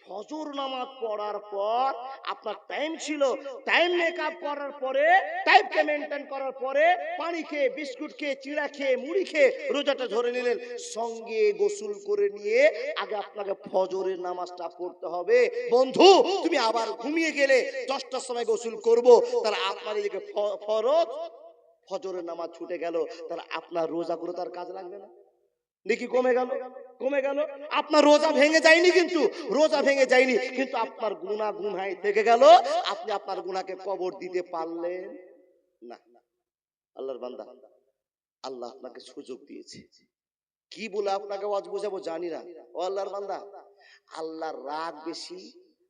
ফজর নামাজ পড়ার পর আপনার টাইম ছিল, টাইম মেকআপ করার পরে, টাইমকে মেনটেন করার পরে পানি খেয়ে, বিস্কুট খেয়ে, চিড়া খেয়ে, মুড়ি খেয়ে রোজাটা ধরে নিলেন। সঙ্গে গোসল করে নিয়ে আগে আপনাকে ফজরের নামাজটা পড়তে হবে। বন্ধু, তুমি আবার ঘুমিয়ে গেলে 10টার সময় গোসল করব, তাহলে আপনার এদিকে ফরজ ফজরের নামাজ ছুটে গেল, তাহলে আপনার রোজাগুলো তার কাজ লাগবে না? দেখি কমে গেল, কমে গেল। আপনার রোজা ভেঙে যায়নি, কিন্তু রোজা ভেঙে যায়নি, কিন্তু আপনার গুনাহ গুনায় থেকে গেল। আপনি আপনার গুনাহকে কবর দিতে পারলেন না। আল্লাহর বান্দা, আল্লাহ আপনাকে সুযোগ দিয়েছে, কি বলে আপনাকে ওয়াজ বোঝাবো জানি না। ও আল্লাহর বান্দা, আল্লাহর রাগ বেশি,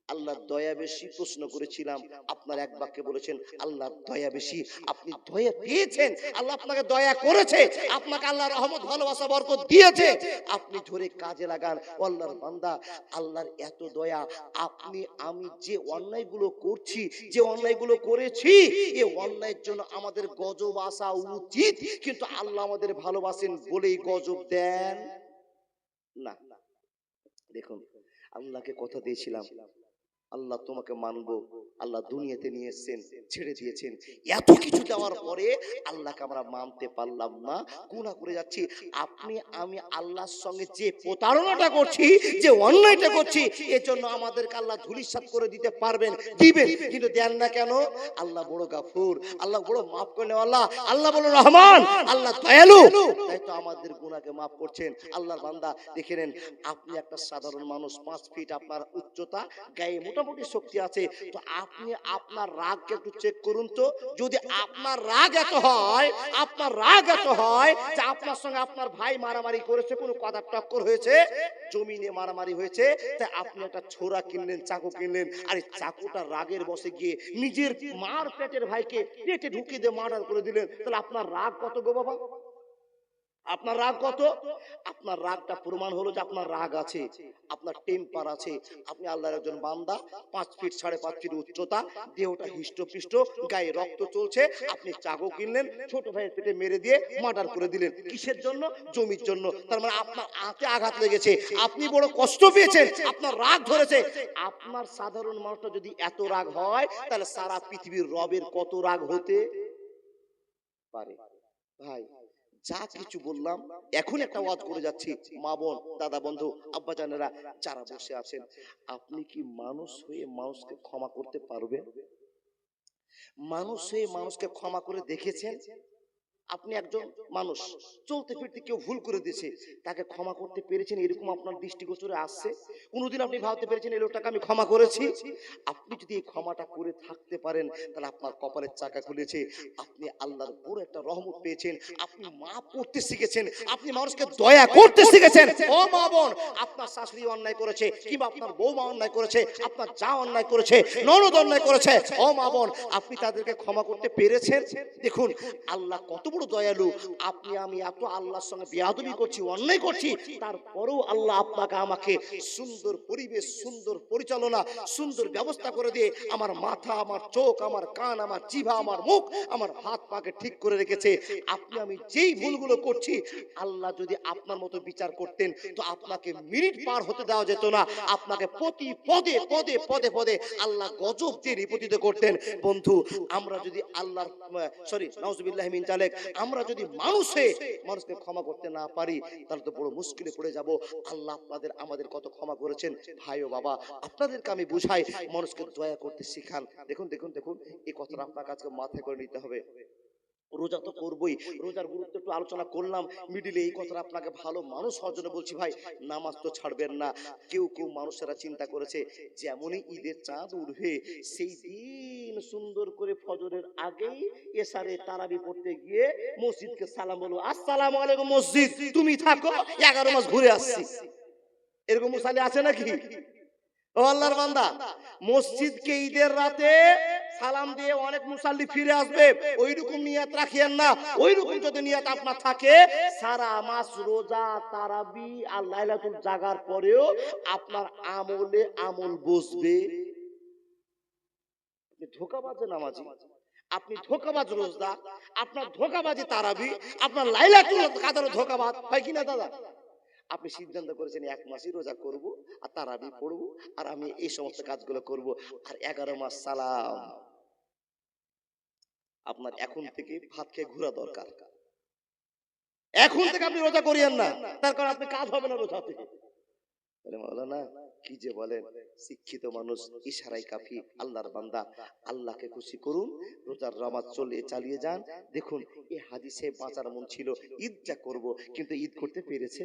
আল্লাহর দয়া বেশি? প্রশ্ন করেছিলাম, আপনার এক বাক্যে বলেছেন আল্লাহর দয়া বেশি। আপনি দয়া পেয়েছেন, আল্লাহ আপনাকে দয়া করেছে, আপনাকে আল্লাহ রহমত, ভালোবাসা, বরকত দিয়েছে, আপনি ধরে কাজে লাগান। আল্লাহর বান্দা, আল্লাহর এত দয়া, আপনি আমি যে অন্যায়গুলো করছি, যে অন্যায়গুলো করেছি, এই অন্যায়ের জন্য আমাদের গজব আসা উচিত, কিন্তু আল্লাহ আমাদের ভালোবাসেন বলেই গজব দেন না। দেখুন, আল্লাহকে কথা দিয়েছিলাম, আল্লাহ তোমাকে মানবো, আল্লাহ দুনিয়াতে নিয়ে এসেছেন, ছেড়ে দিয়েছেন, এত কিছু দেওয়ার পরে আল্লাহকে আমরা মানতে পারলাম না, গুনাহ করে যাচ্ছি। আপনি আমি আল্লাহর সঙ্গে যে প্রতারণাটা করছি, যে অন্যায়টা করছি, এর জন্য আমাদেরকে আল্লাহ ধূলিসাৎ করে দিতে পারবেন, দিবেন, কিন্তু দেন না কেন? আল্লাহ বড় গাফুর, আল্লাহ বড় মাফ করে নেওয়ালা, আল্লাহ বড় রহমান, আল্লাহ দয়ালু, তাই তো আমাদের গুনাহকে মাফ করছেন। আল্লাহর বান্দা, দেখে নেন, আপনি একটা সাধারণ মানুষ, 5 ফিট আপনার উচ্চতা, গায়ে মোটামুটি শক্তি আছে, তো আপনি আপনার রাগকে একটু চেক করুন তো। যদি আপনার রাগ এত হয়, আপনার রাগ এত হয় যে আপনার সঙ্গে আপনার ভাই মারামারি করেছে, কোনো কথা টক্কর হয়েছে, জমিনে মারামারি হয়েছে, তাই আপনি একটা ছোরা কিনলেন, চাকু কিনলেন, আর এই চাকুটা রাগের বসে গিয়ে নিজের মার পেটের ভাইকে পেটে ঢুকিয়ে দিয়ে মার্ডার করে দিলেন, তাহলে আপনার রাগ কত গো বাবা? আপনার রাগ কত? আপনার রাগটা প্রমাণ হলো যে আপনার রাগ আছে, আপনার টেম্পার আছে। আপনি আল্লাহর একজন বান্দা, 5 ফিট 5.5 ফিট উচ্চতা, দেহটা হিষ্টপিষ্ট, গায়ে রক্ত চলছে, আপনি চাকু কিনলেন, ছোট ভাইয়ের পেটে মেরে দিয়ে মার্ডার করে দিলেন। কিসের জন্য? জমির জন্য। তার মানে আপনার আঁতে আঘাত লেগেছে, আপনি বড় কষ্ট পেয়েছেন, আপনার রাগ ধরেছে। আপনার সাধারণ মানুষটা যদি এত রাগ হয়, তাহলে সারা পৃথিবীর রবের কত রাগ হতে পারে? ভাই, যা কিছু বললাম, এখন একটা ওয়াজ করে যাচ্ছি, মা বোন, দাদা বন্ধু, আব্বা জানেরা যারা বসে আছেন, আপনি কি মানুষ হয়ে মানুষকে ক্ষমা করতে পারবেন? মানুষ হয়ে মানুষকে ক্ষমা করে দেখেছেন? আপনি একজন মানুষ, চলতে ফিরতে কেউ ভুল করে দিয়েছে, তাকে ক্ষমা করতে পেরেছেন? এরকম আপনার দৃষ্টিগোচরে আসছে? কোনোদিন আপনি ভাবতে পেরেছেন এই লোকটাকে আমি ক্ষমা করেছি? আপনি যদি এই ক্ষমাটা করে থাকতে পারেন, তাহলে আপনার কপালের চাকা খুলেছে, আপনি আল্লাহর বড় একটা রহমত পেয়েছেন, আপনি মাফ করতে শিখেছেন, আপনি মানুষকে দয়া করতে শিখেছেন। ও মা বোন, আপনার শাশুড়ি অন্যায় করেছে, কিংবা আপনার বৌমা অন্যায় করেছে, আপনার যা অন্যায় করেছে, ননদ অন্যায় করেছে, ও মা বোন, আপনি তাদেরকে ক্ষমা করতে পেরেছেন? দেখুন, আল্লাহ কত বড় দয়ালু। আপনি আমি এত আল্লাহর সঙ্গে বেয়াদবি করছি, অন্যায় করছি, তারপরেও আল্লাহ আপনাকে আমাকে সুন্দর পরিবেশ, সুন্দর পরিচালনা, সুন্দর ব্যবস্থা করে দিয়ে আমার মাথা, আমার চোখ, আমার কান, আমার জিভা, আমার মুখ, আমার হাত পাকে ঠিক করে রেখেছে। আপনি আমি যেই ভুলগুলো করছি, আল্লাহ যদি আপনার মতো বিচার করতেন, তো আপনাকে মিনিট পার হতে দেওয়া যেত না, আপনাকে প্রতি পদে পদে পদে পদে আল্লাহ গজব দিয়ে নিপতিত করতেন। বন্ধু, আমরা যদি আল্লাহর নাউজুবিল্লাহি মিন যালিক, আমরা যদি মানুষকে ক্ষমা করতে না পারি তাহলে তো বড় মুশকিলে পড়ে যাব। আল্লাহ আপনাদের আমাদের কত ক্ষমা করেছেন। ভাই ও বাবা, আপনাদেরকে আমি বুঝাই, মানুষকে দয়া করতে শিখান। দেখুন দেখুন দেখুন, এই কথাটা আপনার কাছে মাথায় করে নিতে হবে। রোজা তো করবই, রোজার গুরুত্ব একটু আলোচনা করলাম মিডিলে। এই কথাটা আপনাকে ভালো মানুষ হওয়ার জন্য বলছি ভাই, নামাজ তো ছাড়বেন না। কেউ কেউ মানুষেরা চিন্তা করেছে যেমনই ঈদের চাঁদ উঠবে সেই দিন সুন্দর করে ফজরের আগেই এশারে তারাবি পড়তে গিয়ে মসজিদকে সালাম বলবো, আসসালামু আলাইকুম মসজিদ তুমি থাকো, 11 মাস ঘুরে আসছি। এরকম মুসাল্লি আছে নাকি? ও আল্লাহর বান্দা, মসজিদকে ঈদের রাতে সালাম দিয়ে অনেক মুসাল্লি ফিরে আসবে, ওইরকম নিয়ত রাখিয়েন না। ওইরকম যদি নিয়ত আপনার থাকে, সারা মাস রোজা তারাবি আর লাইলাতুল জাগার পরেও আপনার আমলে আমল বসবে। আপনি ধোঁকাবাজে নামাজি, আপনি ধোঁকাবাজ রোজা, আপনার ধোঁকাবাজি তারাবি, আপনার লাইলাতুল কাদর ধোঁকাবাজ হয় কিনা দাদা? আপনি সিদ্ধান্ত করেছেন 1 মাসই রোজা করব আর তারাবি পড়বো আর আমি এই সমস্ত কাজগুলো করব, আর 11 মাস সালাম। আপনার এখন থেকে ভাত খেয়ে ঘোরা দরকার। এখন থেকে আপনি রোজা করিয়েন না, তার কারণ আপনি কাজ হবে না রোজা থেকে। মাওলানা কি যে বলেন, শিক্ষিত মানুষ ইশারাই কাফি। আল্লাহর বান্দা, আল্লাহকে খুশি করুন, রোজার নামাজ চালিয়ে যান। দেখুন এই হাদিসে বাঁচার মন ছিল ঈদটা করব, কিন্তু ঈদ করতে পেরেছে?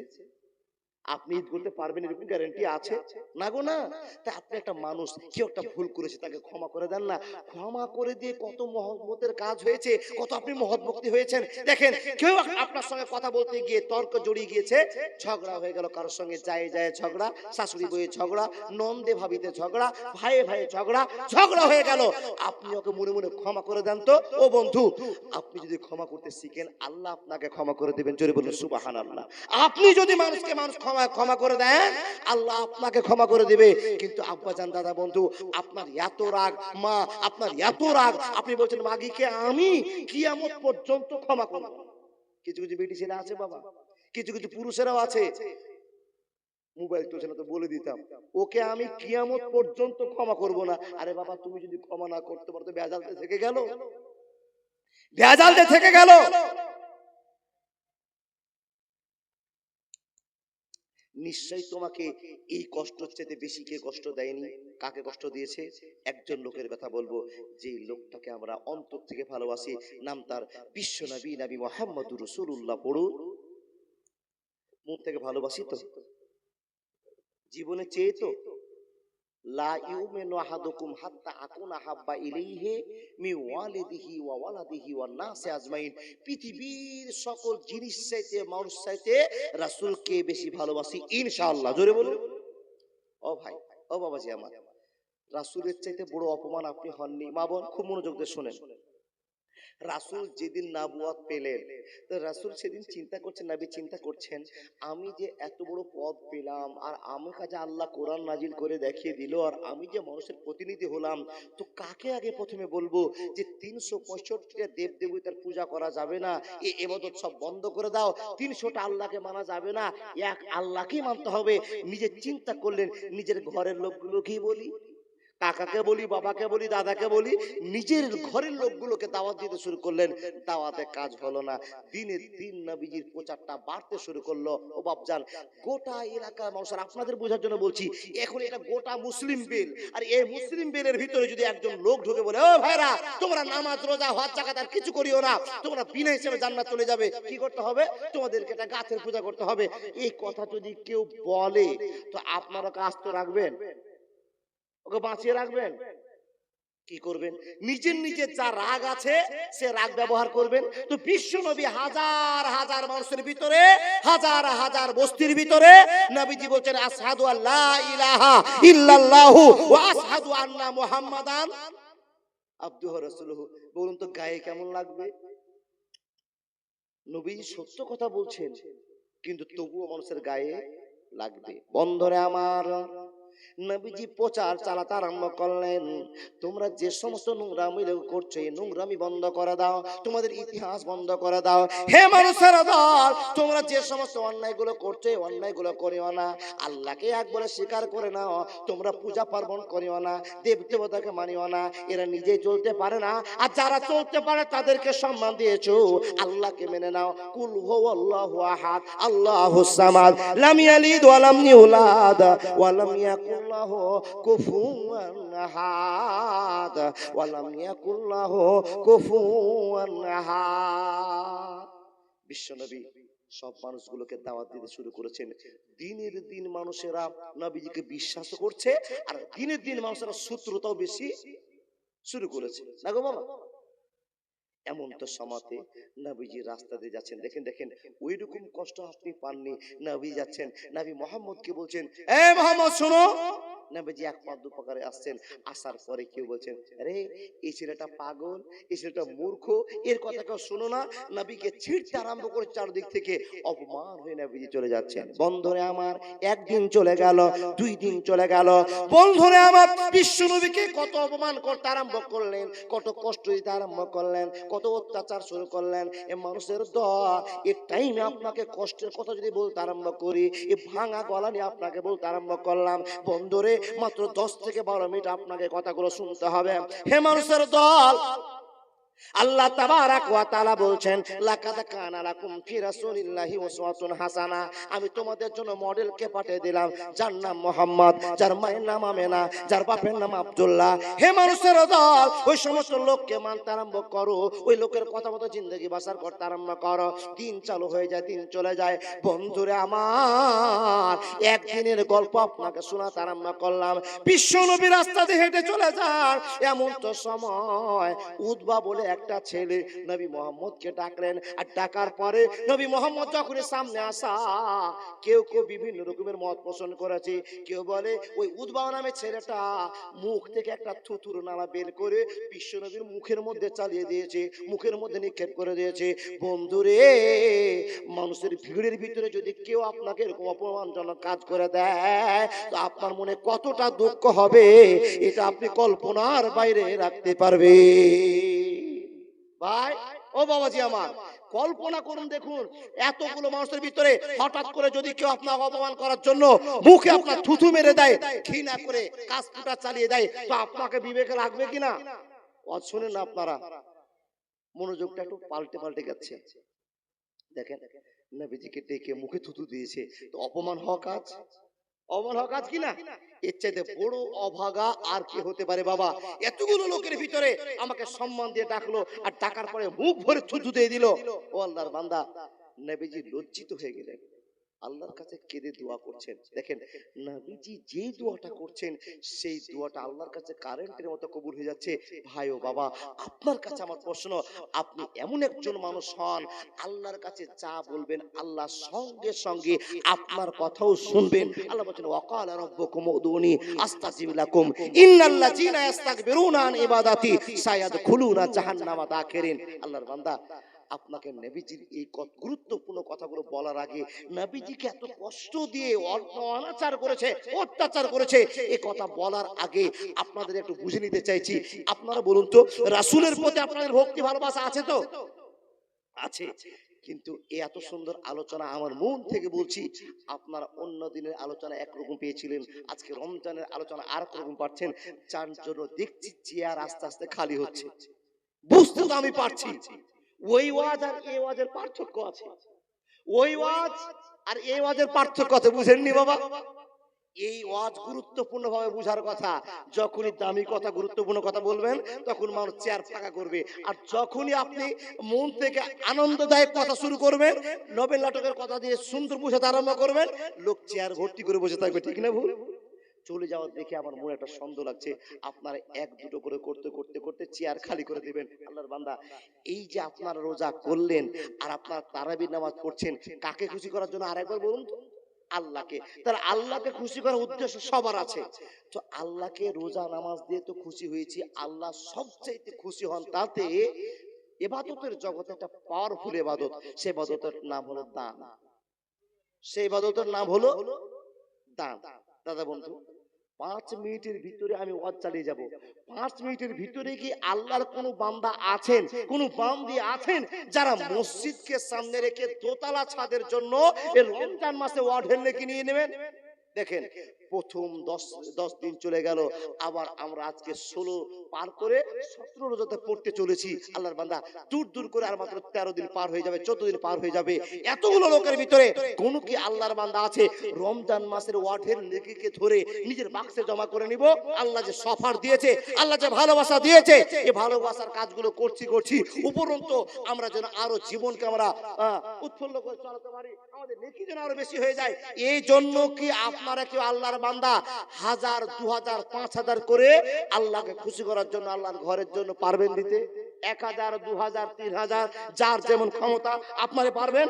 আপনি ঈদ করতে পারবেন এরকম গ্যারান্টি আছে না গো? না। তা আপনি একটা মানুষ, কেউ একটা ভুল করেছে, তাকে ক্ষমা করে দেন না। ক্ষমা করে দিয়ে কত মহব্বতের কাজ হয়েছে, কত আপনি মহৎভক্তি হয়েছেন। দেখেন কেউ আপনার সঙ্গে কথা বলতে গিয়ে তর্ক জড়িয়ে গিয়েছে, ঝগড়া হয়ে গেল কারোর সঙ্গে, যায় যায় ঝগড়া, শাশুড়ি বইয়ে ঝগড়া, নন্দে ভাবিতে ঝগড়া, ভাইয়ে ভাইয়ে ঝগড়া, ঝগড়া হয়ে গেল। আপনি ওকে মনে মনে ক্ষমা করে দেন তো। ও বন্ধু, আপনি যদি ক্ষমা করতে শিখেন, আল্লাহ আপনাকে ক্ষমা করে দেবেন। জোরে বলুন সুবহানাল্লাহ। আপনি যদি মানুষকে ক্ষমা করে দেন, আল্লাহ আপনাকে ক্ষমা করে দিবে। কিন্তু আব্বাজান, দাদা, বন্ধু, আপনার এত রাগ, মা আপনার এত রাগ, আপনি বলছেন মাগিকে আমি কিয়ামত পর্যন্ত ক্ষমা করব। কিছু কিছু বেটি ছেলে আছে বাবা, কিছু কিছু পুরুষেরাও আছে, মোবাইল চলছে না তো বলে দিতাম, ওকে আমি কিয়ামত পর্যন্ত ক্ষমা করব না। আরে বাবা, তুমি যদি ক্ষমা না করতে পারো তো ভেজালতে থেকে গেল, ভেজালতে থেকে গেল। নিশ্চয়ই তোমাকে এই কষ্টের চাইতে বেশি কে কষ্ট দেয়নি? কাকে কষ্ট দিয়েছে? একজন লোকের কথা বলবো, যে লোকটাকে আমরা অন্তর থেকে ভালোবাসি, নাম তার বিশ্ব নবী নবী মুহাম্মদুর রাসূলুল্লাহ। পড়ুন, মন থেকে ভালোবাসি তো, জীবনে চেয়ে তো। লা ইউমিনু আহাদুকুম হাত্তা আকুনা হাব্বা ইলাইহি মিন ওয়ালিদিহি ওয়া ওয়ালাদিহি ওয়ান নাসি আজমাইন। পৃথিবীর সকল জিনিস চাইতে, মানুষ চাইতে রাসূলকে বেশি ভালোবাসি ইনশাআল্লাহ। জোরে বলুন। ও ভাই, ও বাবাজি আমার, রাসূলের চাইতে বড় অপমান আপনি হননি। মা বোন খুব মনোযোগ দিয়ে শুনেন। রাসূল যেদিন নবুয়ত পেলেন, তো রাসূল সেদিন চিন্তা করছেন, নবী চিন্তা করছেন, আমি যে এত বড় পদ পেলাম, আর আমার কাছে আল্লাহ কোরআন নাজিল করে দেখিয়ে দিল, আর আমি যে মানুষের প্রতিনিধি হলাম, তো কাকে আগে প্রথমে বলবো যে 365টা দেব দেবতার পূজা করা যাবে না, এই ইবাদত সব বন্ধ করে দাও, 300টা আল্লাহকে মানা যাবে না, এক আল্লাহকেই মানতে হবে। নিজে চিন্তা করলেন, নিজের ঘরের লোকগুলোকেই বলি, কাকাকে বলি, বাবাকে বলি, দাদাকে বলি, নিজের ঘরের লোকগুলোকে দাওয়াত দিতে শুরু করলেন। দাওয়াতে কাজ হলো না, দিনের দিন নবীজির প্রচারটা বাড়তে শুরু করলো। ও বাপজান, গোটা এলাকার মানুষের, আপনাদের বোঝার জন্য বলছি, এখন এটা গোটা মুসলিম বেল, আর এই মুসলিম বেলের ভিতরে যদি একজন লোক ঢুকে বলে, ও ভাইরা তোমরা নামাজ রোজা হজ যাকাত আর কিছু করিও না, তোমরা বিনা হিসেবে জান্নাত চলে যাবে, কি করতে হবে? তোমাদেরকে একটা গাছের পূজা করতে হবে। এই কথা যদি কেউ বলে, তো আপনারা কাজ তো রাখবেন, ওকে বাঁচিয়ে রাখবেন? কি করবেন? নিজের নিজের যা রাগ আছে সে রাগ ব্যবহার করবেন। তো বিশ্ব নবী হাজার হাজার মানুষের ভিতরে, হাজার হাজার বস্তির ভিতরে নবীজি বলছেন, আশহাদু আল্লা ইলাহা ইল্লাল্লাহু ওয়া আশহাদু আন্না মুহাম্মাদান আবদুহু ওয়া রাসূলুহু। বলুন তো গায়ে কেমন লাগবে? নবীজি সত্য কথা বলছেন, কিন্তু তবুও মানুষের গায়ে লাগবে। বন্ধুরা আমার, নবীজি প্রচার চালাতে আরম্ভ করলেন, তোমরা যে সমস্ত নোংরামি করছো এই নোংরামি বন্ধ করে দাও, তোমাদের ইতিহাস বন্ধ করে দাও। হে মানুষের দল, তোমরা যে সমস্ত অন্যায়গুলো করছো এই অন্যায়গুলো করিও না। আল্লাহকে এক বলে স্বীকার করে নাও, তোমরা পূজা পার্বণ করিও না, দেব দেবতাকে মানিও না, এরা নিজেই চলতে পারে না, আর যারা চলতে পারে তাদেরকে সম্মান দিয়েছো। আল্লাহকে মেনে নাও। কুল হুয়াল্লাহু আহাদ আল্লাহুস সামাদ লাম ইয়ালিদ ওয়া লাম ইউলাদ ওয়া লাম ইয়াকুল লাহু কুফুওয়ান আহাদ ওয়া লাম ইয়াকুল লাহু কুফুওয়ান আহাদ। বিশ্বনবী সব মানুষগুলোকে দাওয়াত দিতে শুরু করেছেন। দিনের দিন মানুষেরা নবীজিকে বিশ্বাস করছে, আর দিনের দিন মানুষেরা শত্রুতাও বেশি শুরু করেছে না গো বাবা। এমন তো সমাতে নবীজি রাস্তা দিয়ে যাচ্ছেন, দেখেন দেখেন ওই রকম কষ্ট আপনি পাননি। নবী যাচ্ছেন, নবী মোহাম্মদকে বলছেন, এ মোহাম্মদ শোনো। নবীজি এক পা দু পাকারে আসছেন, আসার পরে কেউ বলছেন, আরে এই ছেলেটা পাগল, এই ছেলেটা মূর্খ, এর কথা কেউ শোনো না। নবীকে ছিঁড়তে আরম্ভ করে চারদিক থেকে অপমান হয়ে নবীজি চলে যাচ্ছেন। বন্ধুরে আমার, একদিন চলে গেল, 2 দিন চলে গেল। বন্ধুরে আমার, বিশ্ব নবীকে কত অপমান করতে আরম্ভ করলেন, কত কষ্ট দিতে আরম্ভ করলেন, কত অত্যাচার শুরু করলেন। এ মানুষের দল, এই টাইমে আপনাকে কষ্টের কথা যদি বলতে আরম্ভ করি, এই ভাঙা গলা নিয়ে আপনাকে বলতে আরম্ভ করলাম, বন্ধুরে মাত্র 10 থেকে 12 মিনিট আপনাকে কথাগুলো শুনতে হবে। হে মানুষের দল, আল্লাহ তাবারাক ওয়া তাআলা বলছেন, লাকাদ কানা লাকুম ফি রাসূলিল্লাহি উসওয়াতুন হাসানা। আমি তোমাদের জন্য মডেলকে পাঠিয়ে দিলাম, যার নাম মুহাম্মদ, যার মায়ের নাম আমেনা, যার বাপের নাম আব্দুল্লাহ। হে মানুষের দল, ওই সমস্ত লোককে মানতে আরম্ভ করো, ওই লোকের কথা মতো জিন্দেগি বাসার করতে আরম্ভ করো। দিন চালু হয়ে যায়, দিন চলে যায়। বন্ধুরে আমার, একদিনের গল্প আপনাকে শোনাতে আরম্ভ করলাম। বিশ্ব নবী রাস্তা দিয়ে হেঁটে চলে যান, এমন তো সময় উতবা বলে একটা ছেলে নবী মোহাম্মদকে ডাকলেন। আর ডাকার পরে নবী মোহাম্মদ যখন সামনে আসা, কেউ কেউ বিভিন্ন রকমের মত পোষণ করেছে। কেউ বলে ওই উতবা নামে ছেলেটা মুখ থেকে একটা থুতুর নালা বের করে বিশ্ব নবীর মুখের মধ্যে চালিয়ে দিয়েছে, মুখের মধ্যে নিক্ষেপ করে দিয়েছে। বন্ধুরে, মানুষের ভিড়ের ভিতরে যদি কেউ আপনাকে এরকম অপমানজনক কাজ করে দেয়, তো আপনার মনে কতটা দুঃখ হবে এটা আপনি কল্পনার বাইরে রাখতে পারবে ভাই। ও বাবাজি আমার, কল্পনা করুন, দেখুন এতগুলো মানুষের ভিতরে হঠাৎ করে যদি কেউ আপনাকে অপমান করার জন্য মুখে আপনার থুথু মেরে দেয়, ঘৃণা করে কাজটা চালিয়ে দেয়, তো আপনাকে বিবেকে রাখবে কিনা? শুনেন না আপনারা, মনোযোগটা একটু পাল্টে পাল্টে গেছে। দেখেন, নবীজিকে ডেকে মুখে থুথু দিয়েছে, তো অপমান হওয়া কাজ, অমর হক আজ কিনা, এর চাইতে বড় অভাগা আর কি হতে পারে বাবা? এতগুলো লোকের ভিতরে আমাকে সম্মান দিয়ে ডাকলো, আর ডাকার পরে মুখ ভরে থুথু দিয়ে দিল। ও আল্লাহর বান্দা, নবীজি লজ্জিত হয়ে গেলেন, আল্লাহর কাছে কেঁদে দোয়া করছেন। দেখেন, নবীজি যেই দোয়াটা করছেন সেই দোয়াটা আল্লাহর কাছে কারেন্টের মতো কবুল হয়ে যাচ্ছে। ভাই ও বাবা, আপনার কাছে আমার প্রশ্ন, আপনি এমন একজন মানুষ হন, আল্লাহর কাছে যা বলবেন আল্লাহ সঙ্গে সঙ্গে আপনার কথাও শুনবেন। আল্লাহ বলেন, ওয়াকালা রাব্বুকুম উদুনি আস্তাজিব লাকুম ইন্নাল্লাযিনা ইস্তাকবিরুনা আন ইবাদাতি সায়াদখুলুনা জাহান্নামা দাখিরিন। আল্লাহর বান্দা, আপনাকে নবীজির এই গুরুত্বপূর্ণ কথাগুলো বলার আগে, নবীজিকে এত কষ্ট দিয়ে অনাচার করেছে, অত্যাচার করেছে, এই কথা বলার আগে আপনাদের একটু বুঝে নিতে চাইছি। আপনারা বলুন তো, রাসূলের প্রতি আপনাদের ভক্তি ভালোবাসা আছে তো? আছে। কিন্তু এত সুন্দর আলোচনা আমার মন থেকে বলছি, আপনারা অন্য দিনের আলোচনা একরকম পেয়েছিলেন, আজকে রমজানের আলোচনা আর এক রকম পাচ্ছেন। যার জন্য দেখছি চেয়ার আস্তে আস্তে খালি হচ্ছে। বুঝতে তো আমি পারছি, ওই ওয়াজ আর এই ওয়াজের পার্থক্য আছে। ওই ওয়াজ আর এই ওয়াজের পার্থক্য আছে, বুঝেননি বাবা? এই ওয়াজ গুরুত্বপূর্ণ ভাবে বুঝার কথা। যখনই দামি কথা, গুরুত্বপূর্ণ কথা বলবেন, তখন মানুষ চেয়ার ফাঁকা করবে। আর যখনই আপনি মন থেকে আনন্দদায়ক কথা শুরু করবেন, নবেল নাটকের কথা দিয়ে সুন্দর বুঝাতে আরম্ভ করবেন, লোক চেয়ার ভর্তি করে বসে থাকবে। ঠিক না ভুল? চলে যাওয়ার দেখে আমার মনে একটা সন্দেহ লাগছে, আপনারা এক দুটো করে করতে করতে করতে চেয়ার খালি করে দিবেন। আল্লাহর বান্দা, এই যে আপনারা রোজা করলেন আর আপনারা তারাবির নামাজ পড়ছেন, কাকে খুশি করার জন্য? আরেকবার বলুন তো। আল্লাহকে। তাহলে আল্লাহকে খুশি করার উদ্দেশ্য সবার আছে। তো আল্লাহকে রোজা নামাজ দিয়ে তো খুশি হয়েছি, আল্লাহ সবচেয়ে খুশি হন তাতে ইবাদতের জগতে একটা পাওয়ারফুল ইবাদত, সেই ইবাদতের নাম হলো দান। সেই ইবাদতের নাম হলো দান। দাদা বন্ধু, 5 মিনিটের ভিতরে আমি ওয়াজ চালিয়ে যাব। 5 মিনিটের ভিতরে কি আল্লাহর কোন বান্দা আছেন, কোন বান্দি আছেন যারা মসজিদকে সামনে রেখে দোতলা ছাদের জন্য এই রমজান মাসে ওয়ার্ডের নেকি নিয়ে নেবেন? দেখেন, প্রথম 10 দিন চলে গেল, আবার আমরা আজকে 16 পার করে 17 রোজাতে পড়তে চলেছি। আল্লাহর বান্দা দূর দূর করে আর মাত্র 13 দিন পার হয়ে যাবে, 14 দিন পার হয়ে যাবে। এতগুলো লোকের ভিতরে কোন কি আল্লাহর বান্দা আছে রমজান মাসের ওয়ার্ডের নেকিকে ধরে নিজের বাক্সে জমা করে নিব? আল্লাহ যে সফার দিয়েছে, আল্লাহ যে ভালোবাসা দিয়েছে, এই ভালোবাসার কাজগুলো করছি উপরন্তু আমরা যেন আরো জীবনকে আমরা উৎফুল্ল করে চালাতে পারি, আমাদের নেকি যেন আরো বেশি হয়ে যায়। এই জন্য কি আপনারা কেউ আল্লাহর বান্দা 1000, 2000, 5000 করে আল্লাহকে খুশি করার জন্য আল্লাহর ঘরের জন্য পারবেন দিতে? 1000, 2000, 3000 যার যেমন ক্ষমতা আপনারা পারবেন?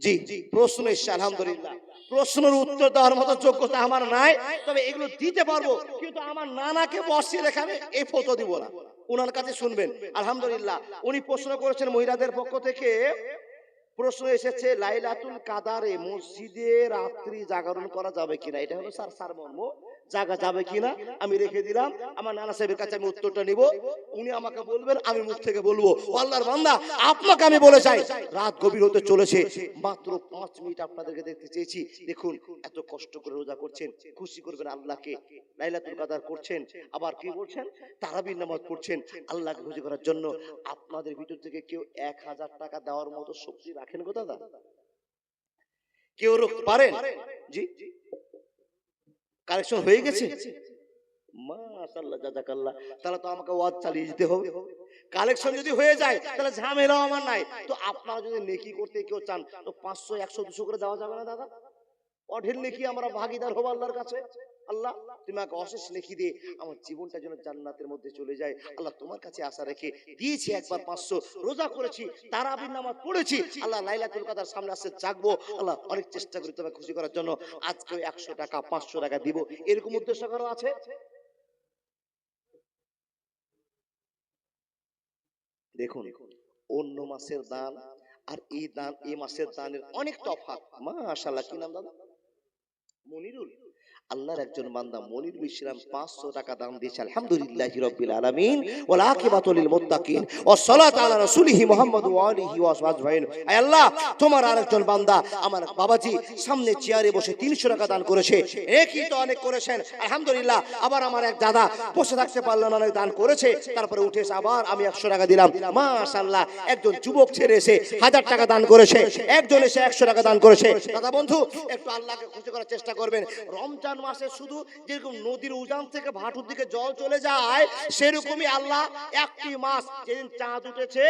জি, প্রশ্ন এসছে আলহামদুলিল্লাহ। প্রশ্নের উত্তর দেওয়ার মতো যোগ্যতা আমার নাই, তবে এগুলো দিতে পারবো, কিন্তু আমার নানাকে বসিয়ে রেখে আমি এই ফটো দিব না, ওনার কাছে শুনবেন। আলহামদুলিল্লাহ, উনি প্রশ্ন করেছেন মহিলাদের পক্ষ থেকে। প্রশ্ন এসেছে লাইলাতুল কাদারে মসজিদে রাত্রি জাগরণ করা যাবে কিনা, এটা হলো স্যার সারমর্ম, জাগা যাবে কিনা আমি রেখে দিলাম। আমার নানা সাহেবের কাছে আমি উত্তরটা নিব, উনি আমাকে বলবেন, আমি মুখ থেকে বলবো। ও আল্লাহর বান্দা, আপনাকে আমি বলে চাই, রাত গভীর হতে চলেছে, মাত্র 5 মিনিট আপনাদেরকে দেখতে চেয়েছি। দেখুন, এত কষ্ট করে রোজা করছেন, খুশি করবেন আল্লাহকে, লাইলাতুল কাদার করছেন, আবার কি বলছেন, তারাবির নামাজ পড়ছেন আল্লাহকে খুশি করার জন্য। আপনাদের ভিতর থেকে কেউ 1000 টাকা দেওয়ার মতো শক্তি রাখেন গো দাদা? কেউ পারেন? জি, কালেকশন হয়ে গেছে, মাশাআল্লাহ, জাযাকাল্লাহ। তাহলে তো আমাকে ওয়াজ চালিয়ে যেতে হবে। কালেকশন যদি হয়ে যায় তাহলে ঝামেলাও আমার নাই। তো আপনারা যদি নেকি করতে কেউ চান তো 500, 100, 200 করে দেওয়া যাবে না দাদা? অঢেল নেকি আমরা ভাগীদার হব আল্লাহর কাছে। আল্লাহ, তুমি আমাকে অশেষ নেকি দিয়ে আমার জীবনটা যেন জান্নাতের মধ্যে চলে যায়। আল্লাহ, তোমার কাছে আশা রেখে দিয়েছি একবার 500, রোজা করেছি, তারাবির নামাজ পড়েছি, আল্লাহ লাইলাতুল কাদার সামনে আসছে জাগবো, আল্লাহ অনেক চেষ্টা করি তোমাকে খুশি করার জন্য, আজকে 100 টাকা 500 টাকা দিব, এরকম উদ্দেশ্য কারো আছে? দেখুন, অন্য মাসের দান আর এই দান, এই মাসের দানের অনেক তফাৎ। মাশাআল্লাহ, কি নাম দাদা? মনিরুল। আল্লাহর একজন বান্দা মনিরুল ইসলাম 500 টাকা দান দিয়েছে। আলহামদুলিল্লাহি রাব্বিল আলামিন ওয়াল আকিবাতু লিল মুত্তাকিন ওয়াস সালাতু আলা রাসূলিহি মুহাম্মদ ওয়া আলিহি ওয়া সাহবিহি। আয় আল্লাহ, তোমার আরেকজন বান্দা আমার বাবাজি সামনে চেয়ারে বসে 300 টাকা দান করেছে, একই তো অনেক করেছেন আলহামদুলিল্লাহ। আবার আমার এক দাদা বসে থাকতে পারলেন না, অনেক দান করেছে, তারপরে উঠে এসে আবার আমি 100 টাকা দিলাম। মাশাআল্লাহ, একজন যুবক ছেলে এসে 1000 টাকা দান করেছে, একজন এসে 100 টাকা দান করেছে। দাদা বন্ধু, একটু আল্লাহকে খুশি করার চেষ্টা করবেন। রমজান মাসে শুধু যেরকম নদীর উজান থেকে ভাটুর দিকে জল চলে যায়, সেরকমই আল্লাহ একটি মাস যেদিন চাঁদ উঠেছে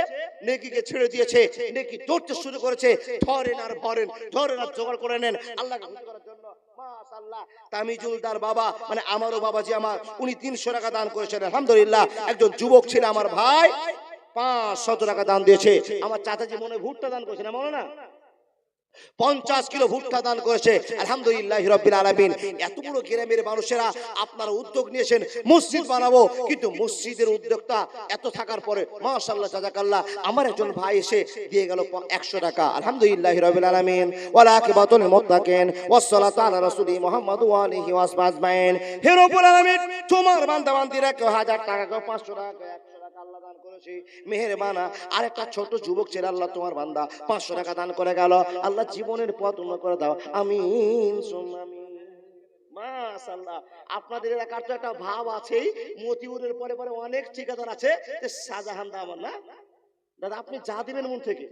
নেকিকে ছেড়ে দিয়েছে, নেকি ধরতে শুরু করেছে। ধরেন আর ভরেন, ধরেন আর জোগাড় করে নেন আল্লাহকে খুশি করার জন্য। মাশাআল্লাহ, তামিজুলদার বাবা মানে আমারও বাবাজি আমার, উনি 300 টাকা দান করেছেন আলহামদুলিল্লাহ। একজন যুবক ছিল আমার ভাই, 500 টাকা দান দিয়েছে। আমার চাচাজি মনে ভুট্টা দান করেছে না, মনে না, 50 কিলো ভুট্টা দান করেছে আলহামদুলিল্লাহি রাব্বিল আলামিন। এত বড় গ্রামের মানুষেরা আপনারা উদ্যোগ নিয়েছেন মসজিদ বানাবো, কিন্তু মসজিদের উদ্যোগটা এত থাকার পরে মাশাআল্লাহ জাযাকাল্লাহ আমার একজন ভাই এসে দিয়ে গেল 100 টাকা আলহামদুলিল্লাহি রাব্বিল আলামিন ওয়াল আকিবাতুল মুত্তাকিন ওয়াস সালাতু আলা রাসূলি মুহাম্মদ ওয়া আলিহি ওয়া সাহবিহি। হে রব্বুল আলামিন, তোমার বান্দা বান্দীরা কেউ 1000 টাকা, কেউ 500 টাকা, আল্লাহ দান করেছে, মেহেরবানা। আর একটা ছোট যুবক ছেলে আল্লাহ তোমার বান্দা 500 টাকা দান করে গেল, আল্লাহ জীবনের পথ উন্নত করে দাও, আমিন সুম্মা আমিন। মাশাআল্লাহ, আপনাদের এলাকার তো একটা ভাব আছেই, মতিউরের পরে পরে অনেক ঠিকাদার আছে, শাহজাহান দা আমার না দাদা, আপনি যা দিবেন মন থেকে।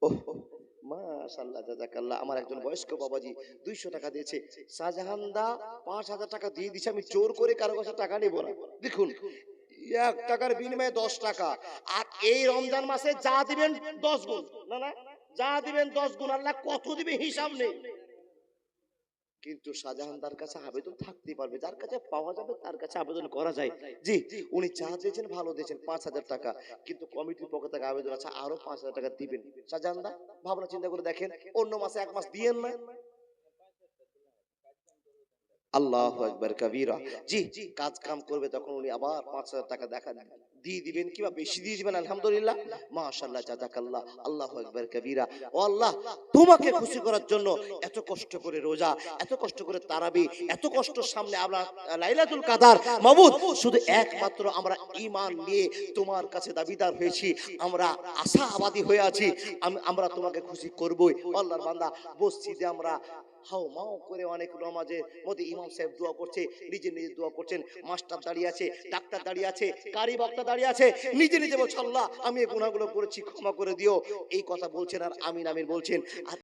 ওহ, মাশাআল্লাহ জাযাকাল্লাহ। আমার একজন বয়স্ক বাবাজি 200 টাকা দিয়েছে। শাহজাহান দা 5000 টাকা দিয়ে দিছে, আমি জোর করে কারো কাছে টাকা নেব না। দেখুন, 1 টাকার বিনিময়ে 10 টাকা, আর এই রমজান মাসে যা দিবেন 10 গুণ, না না, যা দিবেন 10 গুণ, আল্লাহ কত দিবে হিসাব নেই। কিন্তু শাহজাহানদার কাছে আবেদন থাকতে পারবে, যার কাছে পাওয়া যাবে তার কাছে আবেদন করা যায়। জি, উনি চা দিয়েছেন, ভালো দিয়েছেন 5000 টাকা, কিন্তু কমিটির পক্ষ থেকে আবেদন আছে আরো 5000 টাকা দিবেন। শাহজাহানদা ভাবনা চিন্তা করে দেখেন, অন্য মাসে 1 মাস দিয়েন না, আল্লাহু আকবার কাবীরা। জি, কাজ কাম করবে তখন উনি আবার ৫,০০০ টাকা দিয়ে দিবেন কিংবা বেশি দিয়ে দিবেন, আলহামদুলিল্লাহ, মাশাআল্লাহ, জাযাকাল্লাহ, আল্লাহু আকবার কাবীরা। ও আল্লাহ, তোমাকে খুশি করার জন্য এত কষ্ট করে রোজা, এত কষ্ট করে তারাবি, এত কষ্ট সামনে আমরা লাইলাতুল কাদার, মাবুদ শুধু একমাত্র আমরা ঈমান নিয়ে তোমার কাছে দাবিদার হয়েছি, আমরা আশাবাদী হয়ে আছি, আমরা তোমাকে খুশি করবই। আল্লাহর বান্দা, মসজিদে আমরা হাও মাও করে অনেক নামাজের মধ্যে ইমাম সাহেব দোয়া করছে, নিজে নিজে দোয়া করছেন, মাস্টার দাঁড়িয়ে আছে, ডাক্তার দাঁড়িয়ে আছে, কারি বক্তা দাঁড়িয়ে আছে, নিজে নিজে বলছে আল্লাহ আমি এই গুনাহগুলো করেছি, ক্ষমা করে দিও, এই কথা বলছেন আর আমিন আমিন বলছেন। আর